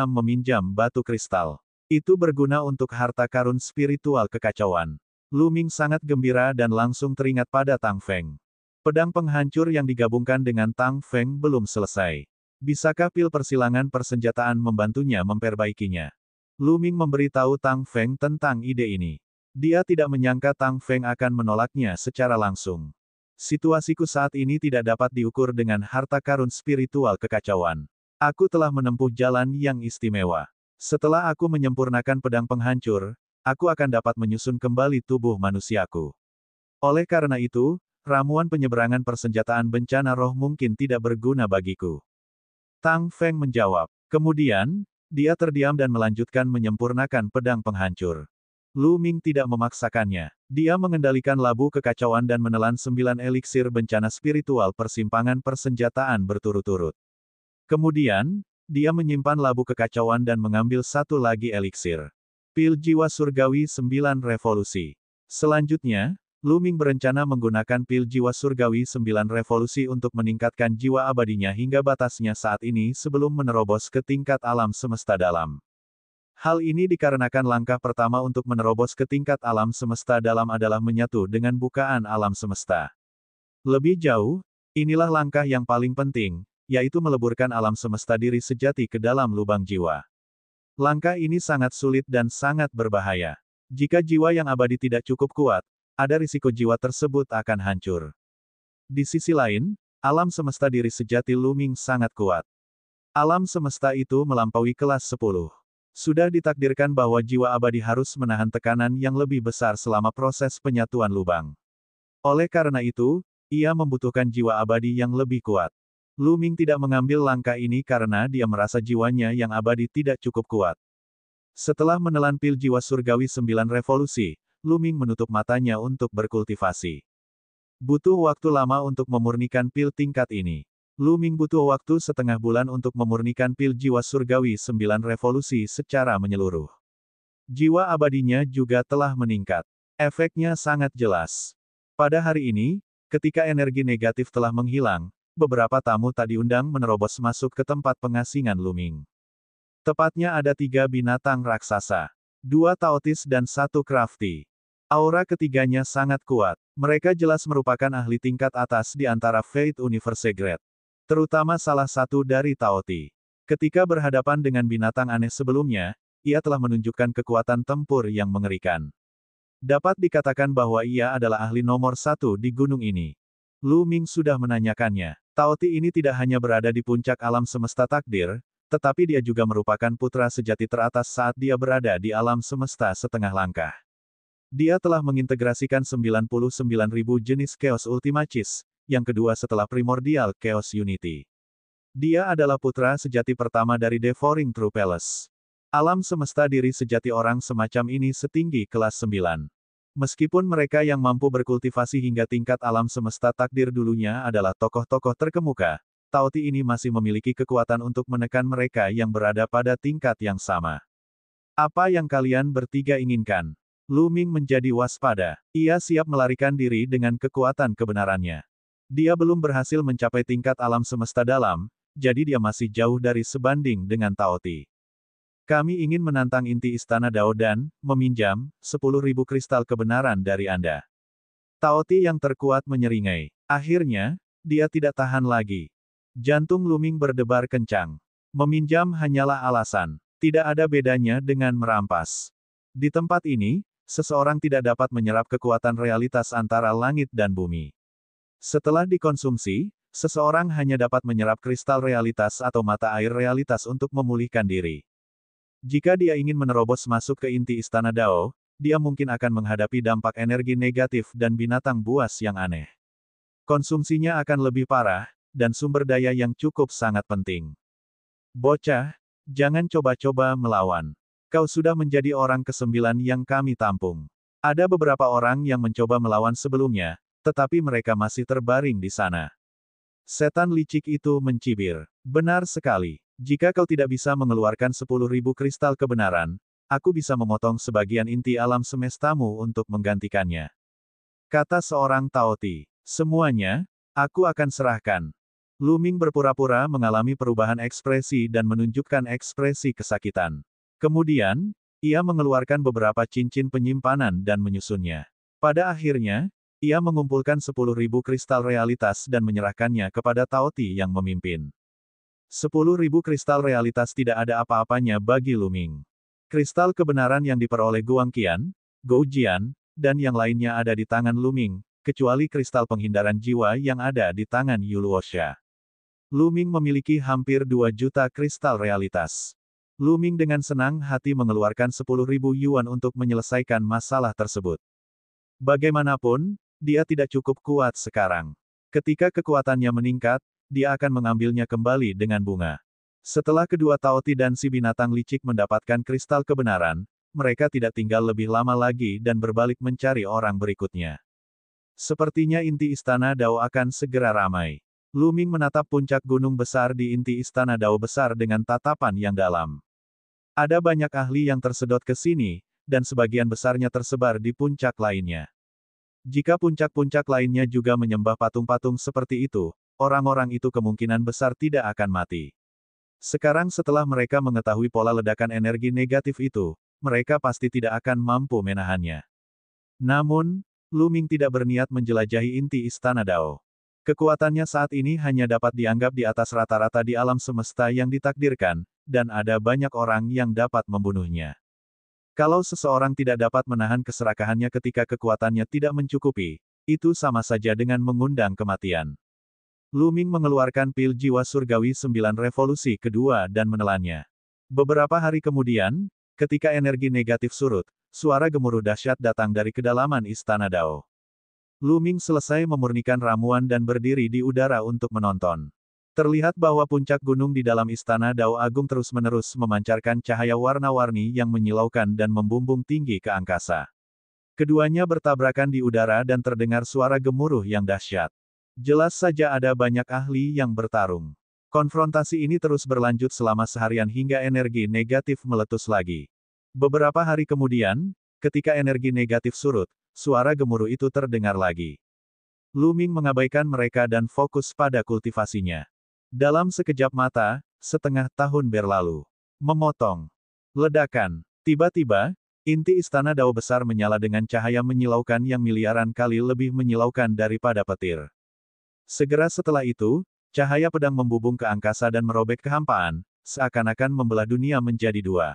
meminjam batu kristal. Itu berguna untuk harta karun spiritual kekacauan. Lu Ming sangat gembira dan langsung teringat pada Tang Feng. Pedang penghancur yang digabungkan dengan Tang Feng belum selesai. Bisakah pil persilangan persenjataan membantunya memperbaikinya? Lu Ming memberitahu Tang Feng tentang ide ini. Dia tidak menyangka Tang Feng akan menolaknya secara langsung. Situasiku saat ini tidak dapat diukur dengan harta karun spiritual kekacauan. Aku telah menempuh jalan yang istimewa. Setelah aku menyempurnakan pedang penghancur, aku akan dapat menyusun kembali tubuh manusiaku. Oleh karena itu, ramuan penyeberangan persenjataan bencana roh mungkin tidak berguna bagiku. Tang Feng menjawab. Kemudian, dia terdiam dan melanjutkan menyempurnakan pedang penghancur. Lu Ming tidak memaksakannya. Dia mengendalikan labu kekacauan dan menelan 9 eliksir bencana spiritual persimpangan persenjataan berturut-turut. Kemudian, dia menyimpan labu kekacauan dan mengambil 1 lagi eliksir. Pil jiwa surgawi 9 revolusi. Selanjutnya, Lu Ming berencana menggunakan pil jiwa surgawi 9 revolusi untuk meningkatkan jiwa abadinya hingga batasnya saat ini sebelum menerobos ke tingkat alam semesta dalam. Hal ini dikarenakan langkah pertama untuk menerobos ke tingkat alam semesta dalam adalah menyatu dengan bukaan alam semesta. Lebih jauh, inilah langkah yang paling penting, yaitu meleburkan alam semesta diri sejati ke dalam lubang jiwa. Langkah ini sangat sulit dan sangat berbahaya. Jika jiwa yang abadi tidak cukup kuat, ada risiko jiwa tersebut akan hancur. Di sisi lain, alam semesta diri sejati Lu Ming sangat kuat. Alam semesta itu melampaui kelas 10. Sudah ditakdirkan bahwa jiwa abadi harus menahan tekanan yang lebih besar selama proses penyatuan lubang. Oleh karena itu, ia membutuhkan jiwa abadi yang lebih kuat. Lu Ming tidak mengambil langkah ini karena dia merasa jiwanya yang abadi tidak cukup kuat. Setelah menelan pil jiwa surgawi 9 revolusi, Lu Ming menutup matanya untuk berkultivasi. Butuh waktu lama untuk memurnikan pil tingkat ini. Lu Ming butuh waktu setengah bulan untuk memurnikan pil jiwa surgawi 9 revolusi secara menyeluruh. Jiwa abadinya juga telah meningkat. Efeknya sangat jelas. Pada hari ini, ketika energi negatif telah menghilang, beberapa tamu tak diundang menerobos masuk ke tempat pengasingan Lu Ming. Tepatnya ada 3 binatang raksasa, 2 Taotis dan 1 Crafty. Aura ketiganya sangat kuat. Mereka jelas merupakan ahli tingkat atas di antara Fate Universe Grade. Terutama salah satu dari Taoti. Ketika berhadapan dengan binatang aneh sebelumnya, ia telah menunjukkan kekuatan tempur yang mengerikan. Dapat dikatakan bahwa ia adalah ahli nomor satu di gunung ini. Lu Ming sudah menanyakannya. Tao Ti ini tidak hanya berada di puncak alam semesta takdir, tetapi dia juga merupakan putra sejati teratas saat dia berada di alam semesta setengah langkah. Dia telah mengintegrasikan 99.000 jenis Chaos Ultima Chis, yang kedua setelah Primordial Chaos Unity. Dia adalah putra sejati pertama dari Devouring True Palace. Alam semesta diri sejati orang semacam ini setinggi kelas 9. Meskipun mereka yang mampu berkultivasi hingga tingkat alam semesta takdir dulunya adalah tokoh-tokoh terkemuka, Tao Ti ini masih memiliki kekuatan untuk menekan mereka yang berada pada tingkat yang sama. Apa yang kalian bertiga inginkan? Lu Ming menjadi waspada. Ia siap melarikan diri dengan kekuatan kebenarannya. Dia belum berhasil mencapai tingkat alam semesta dalam, jadi dia masih jauh dari sebanding dengan Tao Ti. Kami ingin menantang inti Istana Dao dan meminjam 10.000 kristal kebenaran dari Anda. Tao Ti yang terkuat menyeringai. Akhirnya, dia tidak tahan lagi. Jantung Lu Ming berdebar kencang. Meminjam hanyalah alasan. Tidak ada bedanya dengan merampas. Di tempat ini, seseorang tidak dapat menyerap kekuatan realitas antara langit dan bumi. Setelah dikonsumsi, seseorang hanya dapat menyerap kristal realitas atau mata air realitas untuk memulihkan diri. Jika dia ingin menerobos masuk ke inti Istana Dao, dia mungkin akan menghadapi dampak energi negatif dan binatang buas yang aneh. Konsumsinya akan lebih parah, dan sumber daya yang cukup sangat penting. Bocah, jangan coba-coba melawan. Kau sudah menjadi orang ke-9 yang kami tampung. Ada beberapa orang yang mencoba melawan sebelumnya, tetapi mereka masih terbaring di sana. Setan licik itu mencibir. Benar sekali. Jika kau tidak bisa mengeluarkan 10.000 kristal kebenaran, aku bisa memotong sebagian inti alam semestamu untuk menggantikannya. Kata seorang Tao Ti. Semuanya, aku akan serahkan. Lu Ming berpura-pura mengalami perubahan ekspresi dan menunjukkan ekspresi kesakitan. Kemudian, ia mengeluarkan beberapa cincin penyimpanan dan menyusunnya. Pada akhirnya, ia mengumpulkan 10.000 kristal realitas dan menyerahkannya kepada Tao Ti yang memimpin. 10.000 kristal realitas tidak ada apa-apanya bagi Lu Ming. Kristal kebenaran yang diperoleh Guang Qian, Gou Jian, dan yang lainnya ada di tangan Lu Ming, kecuali kristal penghindaran jiwa yang ada di tangan Yu Luoxia. Lu Ming memiliki hampir 2 juta kristal realitas. Lu Ming dengan senang hati mengeluarkan 10.000 yuan untuk menyelesaikan masalah tersebut. Bagaimanapun, dia tidak cukup kuat sekarang. Ketika kekuatannya meningkat, dia akan mengambilnya kembali dengan bunga. Setelah kedua Tao Ti dan si binatang licik mendapatkan kristal kebenaran, mereka tidak tinggal lebih lama lagi dan berbalik mencari orang berikutnya. Sepertinya inti Istana Dao akan segera ramai. Lu Ming menatap puncak gunung besar di inti Istana Dao besar dengan tatapan yang dalam. Ada banyak ahli yang tersedot ke sini, dan sebagian besarnya tersebar di puncak lainnya. Jika puncak-puncak lainnya juga menyembah patung-patung seperti itu, orang-orang itu kemungkinan besar tidak akan mati. Sekarang setelah mereka mengetahui pola ledakan energi negatif itu, mereka pasti tidak akan mampu menahannya. Namun, Lu Ming tidak berniat menjelajahi inti Istana Dao. Kekuatannya saat ini hanya dapat dianggap di atas rata-rata di alam semesta yang ditakdirkan, dan ada banyak orang yang dapat membunuhnya. Kalau seseorang tidak dapat menahan keserakahannya ketika kekuatannya tidak mencukupi, itu sama saja dengan mengundang kematian. Lu Ming mengeluarkan pil jiwa surgawi 9 revolusi kedua dan menelannya. Beberapa hari kemudian, ketika energi negatif surut, suara gemuruh dahsyat datang dari kedalaman Istana Dao. Lu Ming selesai memurnikan ramuan dan berdiri di udara untuk menonton. Terlihat bahwa puncak gunung di dalam Istana Dao Agung terus-menerus memancarkan cahaya warna-warni yang menyilaukan dan membumbung tinggi ke angkasa. Keduanya bertabrakan di udara dan terdengar suara gemuruh yang dahsyat. Jelas saja ada banyak ahli yang bertarung. Konfrontasi ini terus berlanjut selama seharian hingga energi negatif meletus lagi. Beberapa hari kemudian, ketika energi negatif surut, suara gemuruh itu terdengar lagi. Lu Ming mengabaikan mereka dan fokus pada kultivasinya. Dalam sekejap mata, setengah tahun berlalu. Memotong. Ledakan. Tiba-tiba, inti Istana Dao besar menyala dengan cahaya menyilaukan yang miliaran kali lebih menyilaukan daripada petir. Segera setelah itu, cahaya pedang membubung ke angkasa dan merobek kehampaan, seakan-akan membelah dunia menjadi dua.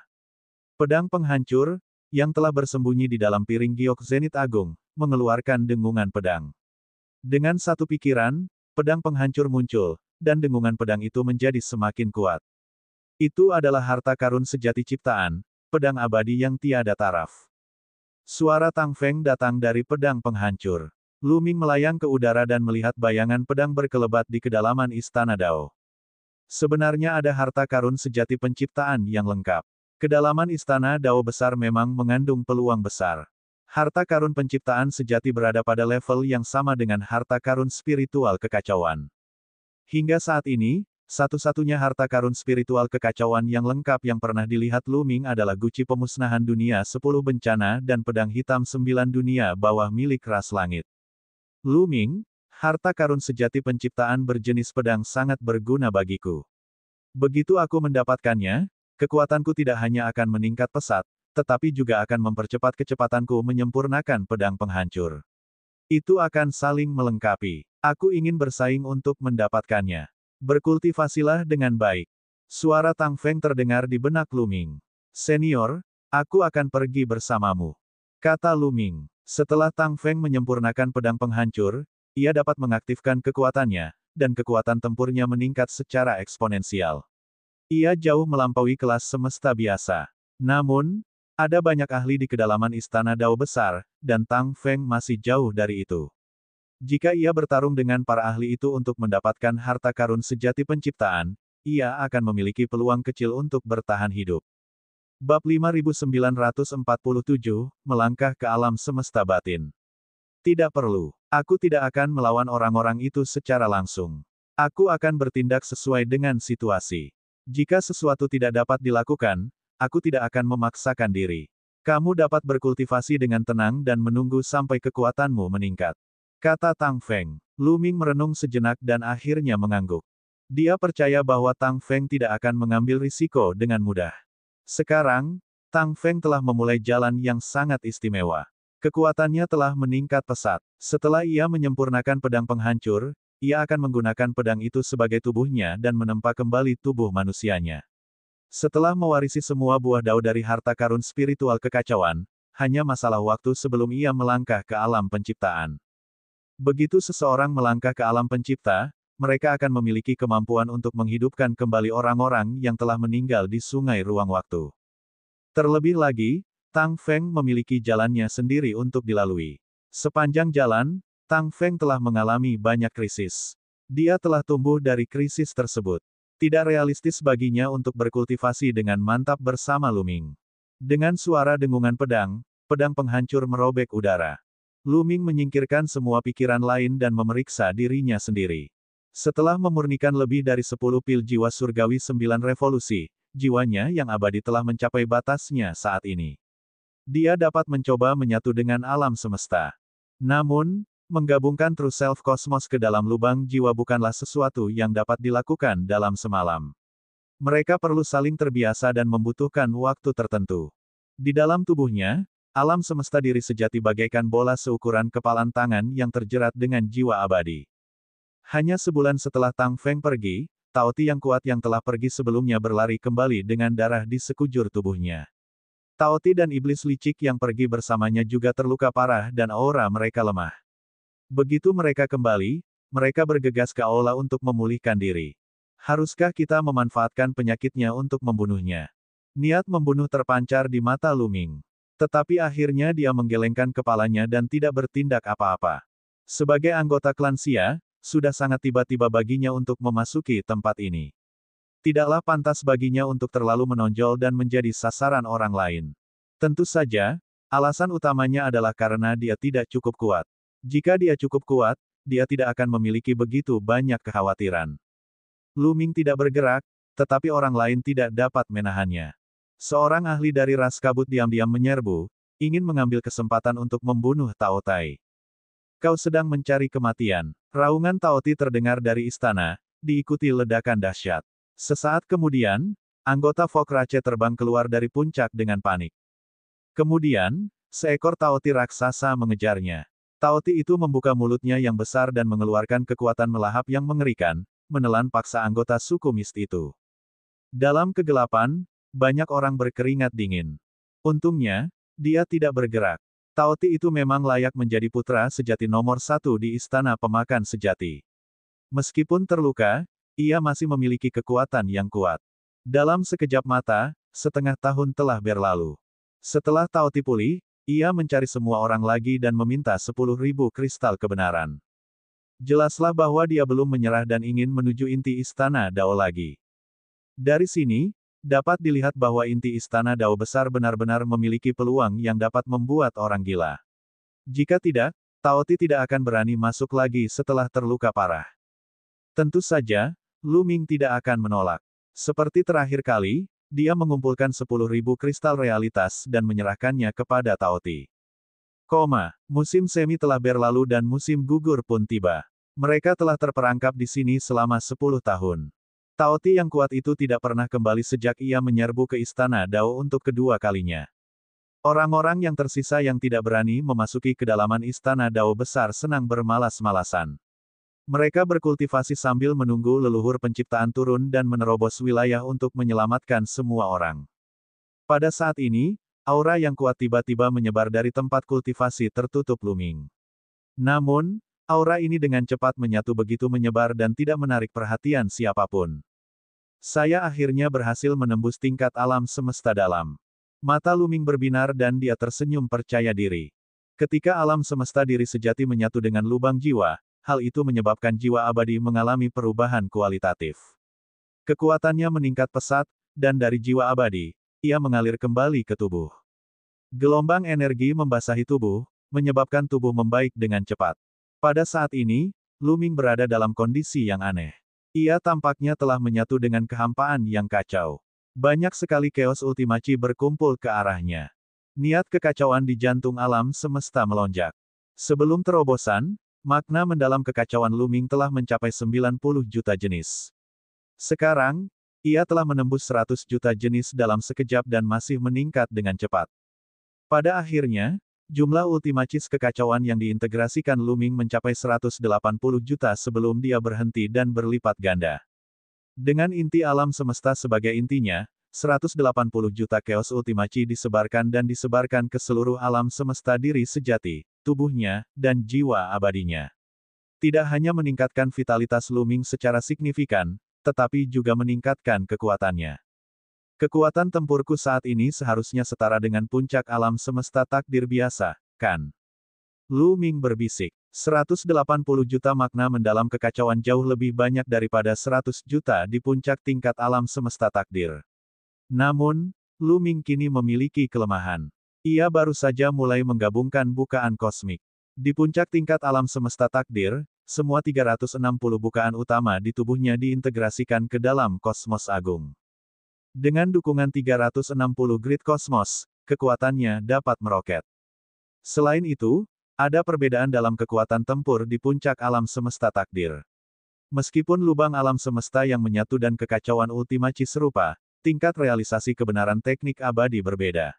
Pedang penghancur, yang telah bersembunyi di dalam piring giok zenit agung, mengeluarkan dengungan pedang. Dengan satu pikiran, pedang penghancur muncul, dan dengungan pedang itu menjadi semakin kuat. Itu adalah harta karun sejati ciptaan, pedang abadi yang tiada taraf. Suara Tang Feng datang dari pedang penghancur. Lu Ming melayang ke udara dan melihat bayangan pedang berkelebat di kedalaman istana Dao. Sebenarnya ada harta karun sejati penciptaan yang lengkap. Kedalaman istana Dao besar memang mengandung peluang besar. Harta karun penciptaan sejati berada pada level yang sama dengan harta karun spiritual kekacauan. Hingga saat ini, satu-satunya harta karun spiritual kekacauan yang lengkap yang pernah dilihat Lu Ming adalah guci pemusnahan dunia 10 bencana dan pedang hitam 9 dunia bawah milik ras langit. Lu Ming, harta karun sejati penciptaan berjenis pedang sangat berguna bagiku. Begitu aku mendapatkannya, kekuatanku tidak hanya akan meningkat pesat, tetapi juga akan mempercepat kecepatanku menyempurnakan pedang penghancur. Itu akan saling melengkapi. Aku ingin bersaing untuk mendapatkannya. Berkultivasilah dengan baik. Suara Tang Feng terdengar di benak Lu Ming. Senior, aku akan pergi bersamamu. Kata Lu Ming. Setelah Tang Feng menyempurnakan pedang penghancur, ia dapat mengaktifkan kekuatannya, dan kekuatan tempurnya meningkat secara eksponensial. Ia jauh melampaui kelas semesta biasa. Namun, ada banyak ahli di kedalaman istana Dao besar, dan Tang Feng masih jauh dari itu. Jika ia bertarung dengan para ahli itu untuk mendapatkan harta karun sejati penciptaan, ia akan memiliki peluang kecil untuk bertahan hidup. Bab 5947, Melangkah ke Alam Semesta Batin. Tidak perlu. Aku tidak akan melawan orang-orang itu secara langsung. Aku akan bertindak sesuai dengan situasi. Jika sesuatu tidak dapat dilakukan, aku tidak akan memaksakan diri. Kamu dapat berkultivasi dengan tenang dan menunggu sampai kekuatanmu meningkat. Kata Tang Feng. Lu Ming merenung sejenak dan akhirnya mengangguk. Dia percaya bahwa Tang Feng tidak akan mengambil risiko dengan mudah. Sekarang, Tang Feng telah memulai jalan yang sangat istimewa. Kekuatannya telah meningkat pesat. Setelah ia menyempurnakan pedang penghancur, ia akan menggunakan pedang itu sebagai tubuhnya dan menempa kembali tubuh manusianya. Setelah mewarisi semua buah Dao dari harta karun spiritual kekacauan, hanya masalah waktu sebelum ia melangkah ke alam penciptaan. Begitu seseorang melangkah ke alam pencipta, mereka akan memiliki kemampuan untuk menghidupkan kembali orang-orang yang telah meninggal di sungai ruang waktu. Terlebih lagi, Tang Feng memiliki jalannya sendiri untuk dilalui. Sepanjang jalan, Tang Feng telah mengalami banyak krisis. Dia telah tumbuh dari krisis tersebut. Tidak realistis baginya untuk berkultivasi dengan mantap bersama Lu Ming. Dengan suara dengungan pedang, pedang penghancur merobek udara. Lu Ming menyingkirkan semua pikiran lain dan memeriksa dirinya sendiri. Setelah memurnikan lebih dari 10 pil jiwa surgawi 9 revolusi, jiwanya yang abadi telah mencapai batasnya saat ini. Dia dapat mencoba menyatu dengan alam semesta. Namun, menggabungkan True Self Kosmos ke dalam lubang jiwa bukanlah sesuatu yang dapat dilakukan dalam semalam. Mereka perlu saling terbiasa dan membutuhkan waktu tertentu. Di dalam tubuhnya, alam semesta diri sejati bagaikan bola seukuran kepalan tangan yang terjerat dengan jiwa abadi. Hanya sebulan setelah Tang Feng pergi, Tao Ti yang kuat yang telah pergi sebelumnya berlari kembali dengan darah di sekujur tubuhnya. Tao Ti dan iblis licik yang pergi bersamanya juga terluka parah dan aura mereka lemah. Begitu mereka kembali, mereka bergegas ke aula untuk memulihkan diri. Haruskah kita memanfaatkan penyakitnya untuk membunuhnya? Niat membunuh terpancar di mata Lu Ming. Tetapi akhirnya dia menggelengkan kepalanya dan tidak bertindak apa-apa. Sebagai anggota klan Xia, sudah sangat tiba-tiba baginya untuk memasuki tempat ini. Tidaklah pantas baginya untuk terlalu menonjol dan menjadi sasaran orang lain. Tentu saja, alasan utamanya adalah karena dia tidak cukup kuat. Jika dia cukup kuat, dia tidak akan memiliki begitu banyak kekhawatiran. Lu Ming tidak bergerak, tetapi orang lain tidak dapat menahannya. Seorang ahli dari ras kabut diam-diam menyerbu, ingin mengambil kesempatan untuk membunuh Tao Tai. Kau sedang mencari kematian. Raungan Tao Ti terdengar dari istana, diikuti ledakan dahsyat. Sesaat kemudian, anggota Fok Rache terbang keluar dari puncak dengan panik. Kemudian, seekor Tao Ti raksasa mengejarnya. Tao Ti itu membuka mulutnya yang besar dan mengeluarkan kekuatan melahap yang mengerikan, menelan paksa anggota suku mist itu. Dalam kegelapan, banyak orang berkeringat dingin. Untungnya, dia tidak bergerak. Taoti itu memang layak menjadi putra sejati nomor satu di Istana Pemakan Sejati. Meskipun terluka, ia masih memiliki kekuatan yang kuat. Dalam sekejap mata, setengah tahun telah berlalu. Setelah Taoti pulih, ia mencari semua orang lagi dan meminta 10.000 kristal kebenaran. Jelaslah bahwa dia belum menyerah dan ingin menuju inti Istana Dao lagi. Dari sini, dapat dilihat bahwa inti Istana Dao besar benar-benar memiliki peluang yang dapat membuat orang gila. Jika tidak, Taoti tidak akan berani masuk lagi setelah terluka parah. Tentu saja, Lu Ming tidak akan menolak. Seperti terakhir kali, dia mengumpulkan 10.000 kristal realitas dan menyerahkannya kepada Taoti. Musim semi telah berlalu dan musim gugur pun tiba. Mereka telah terperangkap di sini selama 10 tahun. Taoti yang kuat itu tidak pernah kembali sejak ia menyerbu ke Istana Dao untuk kedua kalinya. Orang-orang yang tersisa yang tidak berani memasuki kedalaman Istana Dao besar senang bermalas-malasan. Mereka berkultivasi sambil menunggu leluhur penciptaan turun dan menerobos wilayah untuk menyelamatkan semua orang. Pada saat ini, aura yang kuat tiba-tiba menyebar dari tempat kultivasi tertutup Lu Ming. Namun, aura ini dengan cepat menyatu begitu menyebar dan tidak menarik perhatian siapapun. Saya akhirnya berhasil menembus tingkat alam semesta dalam. Mata Lu Ming berbinar dan dia tersenyum percaya diri. Ketika alam semesta diri sejati menyatu dengan lubang jiwa, hal itu menyebabkan jiwa abadi mengalami perubahan kualitatif. Kekuatannya meningkat pesat, dan dari jiwa abadi, ia mengalir kembali ke tubuh. Gelombang energi membasahi tubuh, menyebabkan tubuh membaik dengan cepat. Pada saat ini, Lu Ming berada dalam kondisi yang aneh. Ia tampaknya telah menyatu dengan kehampaan yang kacau. Banyak sekali chaos ultimachi berkumpul ke arahnya. Niat kekacauan di jantung alam semesta melonjak. Sebelum terobosan, makna mendalam kekacauan Lu Ming telah mencapai 90 juta jenis. Sekarang, ia telah menembus 100 juta jenis dalam sekejap dan masih meningkat dengan cepat. Pada akhirnya, jumlah ultimachis kekacauan yang diintegrasikan Lu Ming mencapai 180 juta sebelum dia berhenti dan berlipat ganda. Dengan inti alam semesta sebagai intinya, 180 juta chaos ultimachi disebarkan dan disebarkan ke seluruh alam semesta diri sejati, tubuhnya, dan jiwa abadinya. Tidak hanya meningkatkan vitalitas Lu Ming secara signifikan, tetapi juga meningkatkan kekuatannya. Kekuatan tempurku saat ini seharusnya setara dengan puncak alam semesta takdir biasa, kan? Lu Ming berbisik. 180 juta makna mendalam kekacauan jauh lebih banyak daripada 100 juta di puncak tingkat alam semesta takdir. Namun, Lu Ming kini memiliki kelemahan. Ia baru saja mulai menggabungkan bukaan kosmik. Di puncak tingkat alam semesta takdir, semua 360 bukaan utama di tubuhnya diintegrasikan ke dalam kosmos agung. Dengan dukungan 360 grid kosmos, kekuatannya dapat meroket. Selain itu, ada perbedaan dalam kekuatan tempur di puncak alam semesta takdir. Meskipun lubang alam semesta yang menyatu dan kekacauan ultimachi serupa, tingkat realisasi kebenaran teknik abadi berbeda.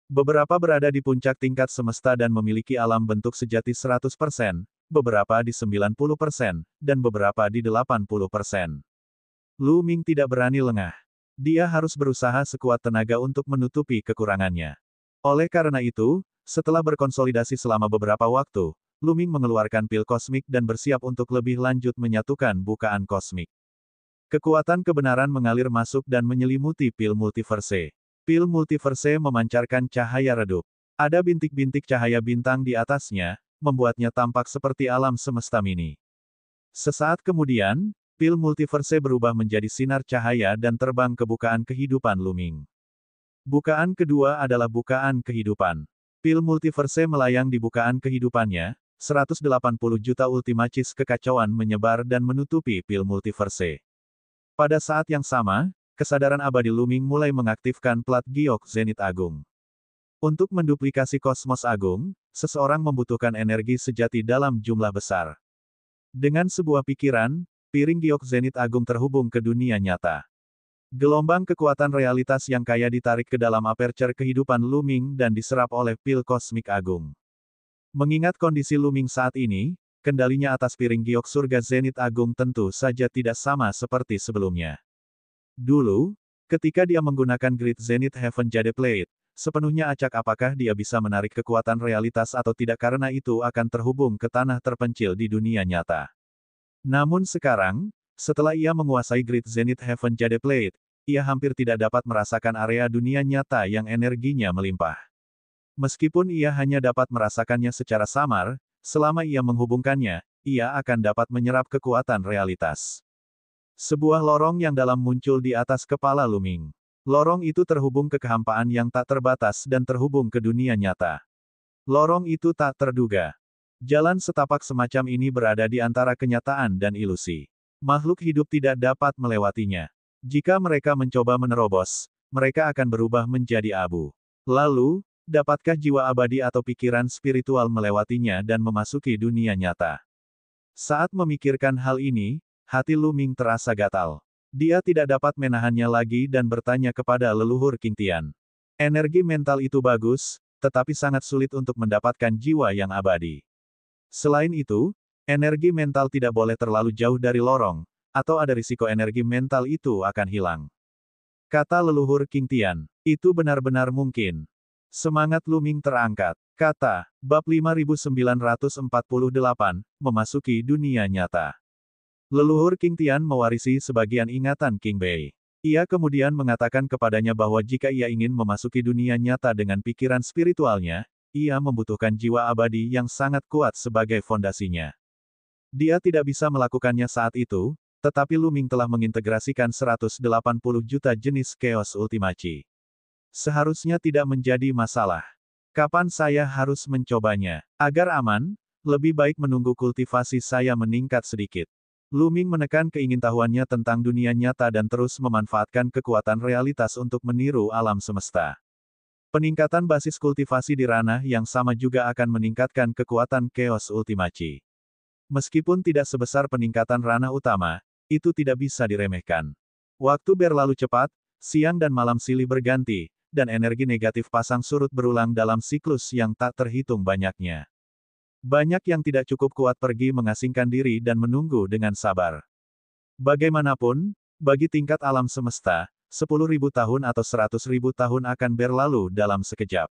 Beberapa berada di puncak tingkat semesta dan memiliki alam bentuk sejati 100%, beberapa di 90%, dan beberapa di 80%. Lu Ming tidak berani lengah. Dia harus berusaha sekuat tenaga untuk menutupi kekurangannya. Oleh karena itu, setelah berkonsolidasi selama beberapa waktu, Lu Ming mengeluarkan pil kosmik dan bersiap untuk lebih lanjut menyatukan bukaan kosmik. Kekuatan kebenaran mengalir masuk dan menyelimuti pil multiverse. Pil multiverse memancarkan cahaya redup. Ada bintik-bintik cahaya bintang di atasnya, membuatnya tampak seperti alam semesta mini. Sesaat kemudian, pil multiverse berubah menjadi sinar cahaya dan terbang ke bukaan kehidupan Lu Ming. Bukaan kedua adalah bukaan kehidupan. Pil multiverse melayang di bukaan kehidupannya, 180 juta ultimachis kekacauan menyebar dan menutupi pil multiverse. Pada saat yang sama, kesadaran abadi Lu Ming mulai mengaktifkan plat giok zenit agung. Untuk menduplikasi kosmos agung, seseorang membutuhkan energi sejati dalam jumlah besar. Dengan sebuah pikiran, piring giok zenit agung terhubung ke dunia nyata. Gelombang kekuatan realitas yang kaya ditarik ke dalam aperture kehidupan Lu Ming dan diserap oleh pil kosmik agung. Mengingat kondisi Lu Ming saat ini, kendalinya atas piring giok surga zenit agung tentu saja tidak sama seperti sebelumnya. Dulu, ketika dia menggunakan grid Zenith Heaven Jade Plate, sepenuhnya acak apakah dia bisa menarik kekuatan realitas atau tidak karena itu akan terhubung ke tanah terpencil di dunia nyata. Namun sekarang, setelah ia menguasai Great Zenith Heaven Jade Plate, ia hampir tidak dapat merasakan area dunia nyata yang energinya melimpah. Meskipun ia hanya dapat merasakannya secara samar, selama ia menghubungkannya, ia akan dapat menyerap kekuatan realitas. Sebuah lorong yang dalam muncul di atas kepala Luming. Lorong itu terhubung ke kehampaan yang tak terbatas dan terhubung ke dunia nyata. Lorong itu tak terduga. Jalan setapak semacam ini berada di antara kenyataan dan ilusi. Makhluk hidup tidak dapat melewatinya. Jika mereka mencoba menerobos, mereka akan berubah menjadi abu. Lalu, dapatkah jiwa abadi atau pikiran spiritual melewatinya dan memasuki dunia nyata? Saat memikirkan hal ini, hati Luming terasa gatal. Dia tidak dapat menahannya lagi dan bertanya kepada leluhur King Tian. Energi mental itu bagus, tetapi sangat sulit untuk mendapatkan jiwa yang abadi. Selain itu, energi mental tidak boleh terlalu jauh dari lorong, atau ada risiko energi mental itu akan hilang. Kata leluhur King Tian, itu benar-benar mungkin. Semangat Luming terangkat. Kata, bab 5948, memasuki dunia nyata. Leluhur King Tian mewarisi sebagian ingatan King Bei. Ia kemudian mengatakan kepadanya bahwa jika ia ingin memasuki dunia nyata dengan pikiran spiritualnya, ia membutuhkan jiwa abadi yang sangat kuat sebagai fondasinya. Dia tidak bisa melakukannya saat itu, tetapi Luming telah mengintegrasikan 180 juta jenis Chaos Ultimachi. Seharusnya tidak menjadi masalah. Kapan saya harus mencobanya? Agar aman, lebih baik menunggu kultivasi saya meningkat sedikit. Luming menekan keingintahuannya tentang dunia nyata dan terus memanfaatkan kekuatan realitas untuk meniru alam semesta. Peningkatan basis kultivasi di ranah yang sama juga akan meningkatkan kekuatan Chaos Ultimachi. Meskipun tidak sebesar peningkatan ranah utama, itu tidak bisa diremehkan. Waktu berlalu cepat, siang dan malam silih berganti, dan energi negatif pasang surut berulang dalam siklus yang tak terhitung banyaknya. Banyak yang tidak cukup kuat pergi mengasingkan diri dan menunggu dengan sabar. Bagaimanapun, bagi tingkat alam semesta, 10.000 tahun atau 100.000 tahun akan berlalu dalam sekejap.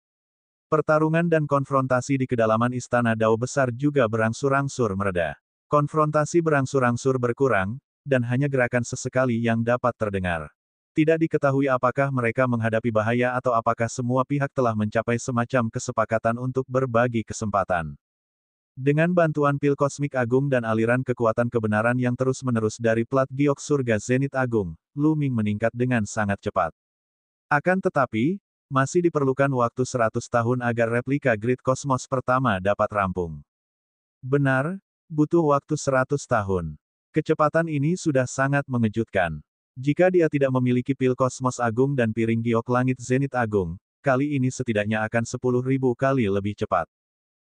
Pertarungan dan konfrontasi di kedalaman istana Dao besar juga berangsur-angsur mereda. Konfrontasi berangsur-angsur berkurang, dan hanya gerakan sesekali yang dapat terdengar. Tidak diketahui apakah mereka menghadapi bahaya atau apakah semua pihak telah mencapai semacam kesepakatan untuk berbagi kesempatan. Dengan bantuan pil kosmik agung dan aliran kekuatan kebenaran yang terus-menerus dari plat giok surga Zenith Agung, Luming meningkat dengan sangat cepat. Akan tetapi, masih diperlukan waktu 100 tahun agar replika Grid Kosmos pertama dapat rampung. Benar, butuh waktu 100 tahun. Kecepatan ini sudah sangat mengejutkan. Jika dia tidak memiliki pil kosmos agung dan piring giok langit Zenith Agung, kali ini setidaknya akan 10.000 kali lebih cepat.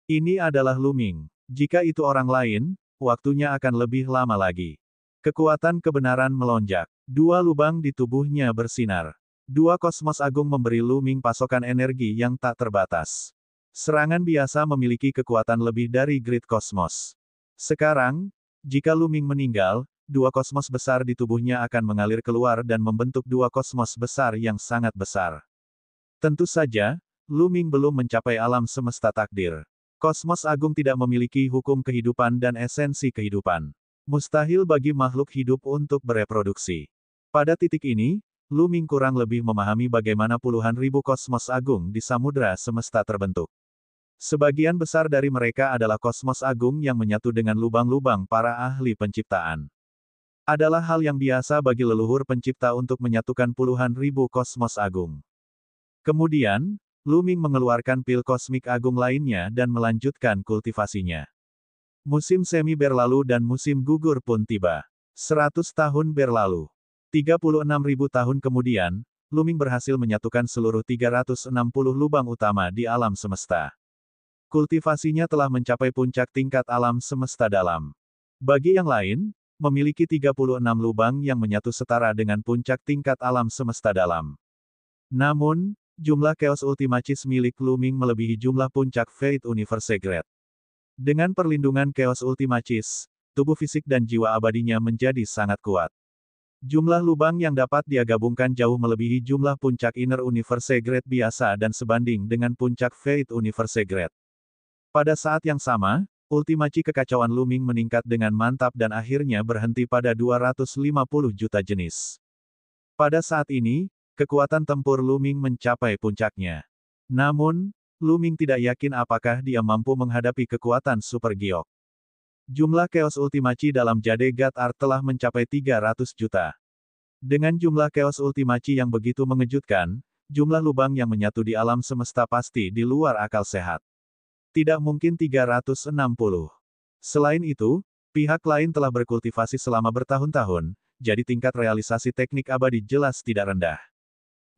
Ini adalah Luming. Jika itu orang lain, waktunya akan lebih lama lagi. Kekuatan kebenaran melonjak. Dua lubang di tubuhnya bersinar. Dua kosmos agung memberi Luming pasokan energi yang tak terbatas. Serangan biasa memiliki kekuatan lebih dari Grid Kosmos. Sekarang, jika Luming meninggal, dua kosmos besar di tubuhnya akan mengalir keluar dan membentuk dua kosmos besar yang sangat besar. Tentu saja, Luming belum mencapai alam semesta takdir. Kosmos agung tidak memiliki hukum kehidupan dan esensi kehidupan. Mustahil bagi makhluk hidup untuk bereproduksi. Pada titik ini, Luming kurang lebih memahami bagaimana puluhan ribu kosmos agung di samudra semesta terbentuk. Sebagian besar dari mereka adalah kosmos agung yang menyatu dengan lubang-lubang para ahli penciptaan. Adalah hal yang biasa bagi leluhur pencipta untuk menyatukan puluhan ribu kosmos agung. Kemudian, Luming mengeluarkan pil kosmik agung lainnya dan melanjutkan kultivasinya. Musim semi berlalu dan musim gugur pun tiba. 100 tahun berlalu. 36.000 tahun kemudian, Luming berhasil menyatukan seluruh 360 lubang utama di alam semesta. Kultivasinya telah mencapai puncak tingkat alam semesta dalam. Bagi yang lain, memiliki 36 lubang yang menyatu setara dengan puncak tingkat alam semesta dalam. Namun, jumlah Chaos Ultimachis milik Luming melebihi jumlah puncak Fate Universe Great. Dengan perlindungan Chaos Ultimachis, tubuh fisik dan jiwa abadinya menjadi sangat kuat. Jumlah lubang yang dapat dia gabungkan jauh melebihi jumlah puncak Inner Universe Grade biasa dan sebanding dengan puncak Fate Universe Grade. Pada saat yang sama, ultimaci kekacauan Looming meningkat dengan mantap dan akhirnya berhenti pada 250 juta jenis. Pada saat ini, kekuatan tempur Looming mencapai puncaknya. Namun, Looming tidak yakin apakah dia mampu menghadapi kekuatan Super Giok. Jumlah Chaos Ultimaci dalam Jade God Art telah mencapai 300 juta. Dengan jumlah Chaos Ultimaci yang begitu mengejutkan, jumlah lubang yang menyatu di alam semesta pasti di luar akal sehat. Tidak mungkin 360. Selain itu, pihak lain telah berkultivasi selama bertahun-tahun, jadi tingkat realisasi teknik abadi jelas tidak rendah.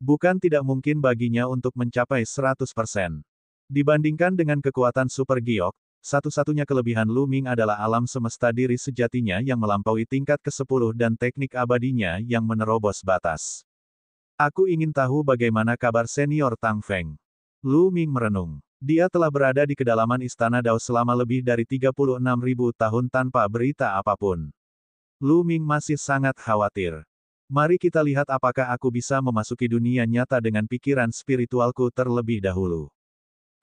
Bukan tidak mungkin baginya untuk mencapai 100%. Dibandingkan dengan kekuatan Super Giok, satu-satunya kelebihan Looming adalah alam semesta diri sejatinya yang melampaui tingkat ke-10 dan teknik abadinya yang menerobos batas. Aku ingin tahu bagaimana kabar senior Tang Feng. Looming merenung. Dia telah berada di kedalaman Istana Dao selama lebih dari 36.000 tahun tanpa berita apapun. Looming masih sangat khawatir. Mari kita lihat apakah aku bisa memasuki dunia nyata dengan pikiran spiritualku terlebih dahulu.